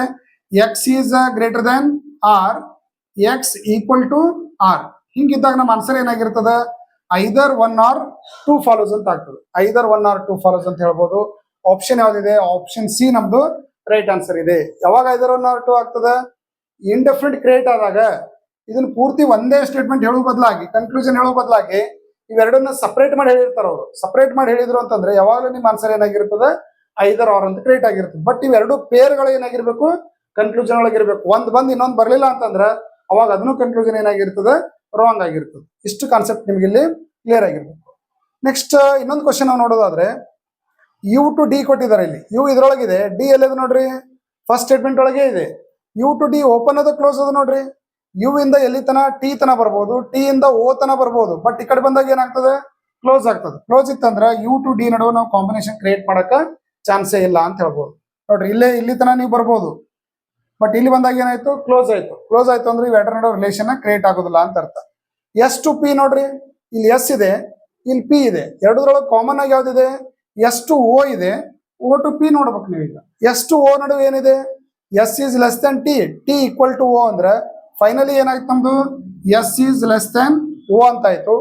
X is greater than R, X equal to R. ಹಿಂಗಿದ್ದಾಗ ನಮ್ಮ ಆನ್ಸರ್ ಏನಾಗಿರ್ತದೆ, either one or two follows ಅಂತ ಆಗ್ತದೆ. Either one or two follows ಅಂತ ಹೇಳ್ಬೋದು. ಆಪ್ಷನ್ ಯಾವ್ದಿದೆ, ಆಪ್ಷನ್ ಸಿ ನಮ್ದು ರೈಟ್ ಆನ್ಸರ್ ಇದೆ. ಯಾವಾಗ ಐದರ್ ಒನ್ ಆರ್ ಟೂ ಆಗ್ತದೆ, ಇಂಡೆಫಿನಿಟ್ ಕ್ರಿಯೇಟ್ ಆದಾಗ ಇದನ್ನ ಪೂರ್ತಿ ಒಂದೇ ಸ್ಟೇಟ್ಮೆಂಟ್ ಹೇಳೋ ಬದಲಾಗಿ, ಕನ್ಕ್ಲೂಷನ್ ಹೇಳೋ ಬದಲಾಗಿ ಇವೆರಡನ್ನ ಸಪರೇಟ್ ಮಾಡಿ ಹೇಳಿರ್ತಾರ ಅವರು. ಸಪರೇಟ್ ಮಾಡಿ ಹೇಳಿದ್ರು ಅಂತಂದ್ರೆ ಯಾವಾಗಲೂ ನಿಮ್ಮ ಆನ್ಸರ್ ಏನಾಗಿರ್ತದೆ, ಐದರ್ ಆರ್ ಅಂತ ಕ್ರಿಯೇಟ್ ಆಗಿರ್ತದೆ. ಬಟ್ ಇವೆರಡು ಪೇರ್ಗಳು ಏನಾಗಿರ್ಬೇಕು, ಕನ್ಕ್ಲೂಷನ್ ಒಳಗಿರ್ಬೇಕು. ಒಂದ್ ಬಂದು ಇನ್ನೊಂದು ಬರಲಿಲ್ಲ ಅಂತಂದ್ರೆ ಅವಾಗ ಅದನ್ನು ಕನ್ಕ್ಲೂಷನ್ ಏನಾಗಿರ್ತದೆ, ರಾಂಗ್ ಆಗಿರ್ತದೆ. ಇಷ್ಟು ಕಾನ್ಸೆಪ್ಟ್ ನಿಮ್ಗೆ ಇಲ್ಲಿ ಕ್ಲಿಯರ್ ಆಗಿರ್ಬೇಕು. ನೆಕ್ಸ್ಟ್ ಇನ್ನೊಂದು ಕ್ವಶನ್ ನಾವು ನೋಡೋದಾದ್ರೆ, ಯು ಟು ಡಿ ಕೊಟ್ಟಿದ್ದಾರೆ. ಇಲ್ಲಿ ಯು ಇದ್ರೊಳಗಿದೆ, ಡಿ ಎಲ್ಲಿದೆ ನೋಡ್ರಿ, ಫಸ್ಟ್ ಸ್ಟೇಟ್ಮೆಂಟ್ ಒಳಗೆ ಇದೆ. ಯು ಟು ಡಿ ಓಪನ್ ಅದ ಕ್ಲೋಸ್ ಅದ ನೋಡ್ರಿ. ಯು ಇಂದ ಎಲ್ಲಿ ತನ, ಟಿ ತನ ಬರ್ಬೋದು, ಟಿ ಇಂದ ಓ ತನ ಬರ್ಬೋದು. ಬಟ್ ಈ ಕಡೆ ಬಂದಾಗ ಏನಾಗ್ತದೆ, ಕ್ಲೋಸ್ ಆಗ್ತದೆ. ಕ್ಲೋಸ್ ಇತ್ತಂದ್ರೆ ಯು ಟು ಡಿ ನಡುವೆ ನಾವು ಕಾಂಬಿನೇಷನ್ ಕ್ರಿಯೇಟ್ ಮಾಡಕ ಚಾನ್ಸೇ ಇಲ್ಲ ಅಂತ ಹೇಳ್ಬೋದು. ನೋಡ್ರಿ ಇಲ್ಲಿ ತನ ನೀವು ಬರ್ಬೋದು, ಬಟ್ ಇಲ್ಲಿ ಬಂದಾಗ ಏನಾಯ್ತು, ಕ್ಲೋಸ್ ಆಯ್ತು. ಕ್ಲೋಸ್ ಆಯ್ತು ಅಂದ್ರೆ ಇವೆರಡರ ನಡುವೆ ರಿಲೇಷನ್ ಕ್ರಿಯೇಟ್ ಆಗೋದಿಲ್ಲ ಅಂತ ಅರ್ಥ. ಎಸ್ ಟು ಪಿ ನೋಡ್ರಿ, ಇಲ್ಲಿ ಎಸ್ ಇದೆ, ಇಲ್ಲಿ ಪಿ ಇದೆ. ಎರಡರೊಳಗೆ ಕಾಮನ್ ಆಗಿ ಯಾವ್ದಿದೆ, ಎಸ್ ಟು ಓ ಇದೆ, ಓ ಟು ಪಿ ನೋಡ್ಬೇಕು ನೀವೀಗ. ಎಸ್ ಟು ಓ ನಡುವೆ ಏನಿದೆ, S is less than T, T equal to O ಅಂದ್ರೆ ಫೈನಲಿ ಏನಾಯ್ತು ನಮ್ದು, S is less than O ಅಂತ ಆಯ್ತು.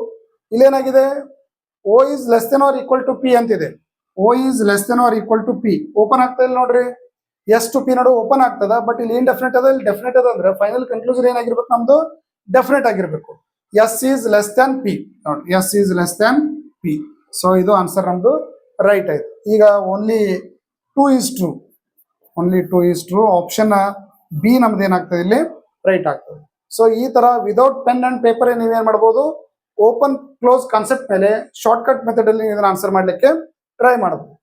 ಇಲ್ಲೇನಾಗಿದೆ, O is less than R equal to P ಅಂತಿದೆ. O is less than R equal to P open ಆಗ್ತಾ ಇಲ್ಲ ನೋಡ್ರಿ. ಎಸ್ ಟು ಪಿ ನಡು ಓಪನ್ ಆಗ್ತದ, ಬಟ್ ಇಲ್ಲಿ ಇಂಡೆಫಿನಿಟ್ ಅದ, ಇಲ್ಲಿ ಡೆಫಿನೆಟ್ ಅದ. ಅಂದ್ರೆ ಫೈನಲ್ ಕನ್ಕ್ಲೂಷನ್ ಏನಾಗಿರ್ಬೇಕು ನಮ್ದು, ಡೆಫಿನೆಟ್ ಆಗಿರ್ಬೇಕು. S is less than P ನೋಡಿ, S is less than P. So ಇದು ಆನ್ಸರ್ ನಮ್ದು ರೈಟ್ ಆಯ್ತು. ಈಗ only two is true, only two is true. Option B ನಮ್ದು ಏನಾಗ್ತದೆ ಇಲ್ಲಿ ರೈಟ್ ಆಗ್ತದೆ. ಸೊ ಈ ತರ ವಿದೌಟ್ ಪೆನ್ ಅಂಡ್ ಪೇಪರ್ ನೀವೇನ್ ಮಾಡ್ಬೋದು, ಓಪನ್ ಕ್ಲೋಸ್ ಕಾನ್ಸೆಪ್ಟ್ ಮೇಲೆ ಶಾರ್ಟ್ ಕಟ್ ಮೆಥಡ್ ಅಲ್ಲಿ ಇದನ್ನ ಆನ್ಸರ್ ಮಾಡ್ಲಿಕ್ಕೆ ಟ್ರೈ ಮಾಡಬಹುದು.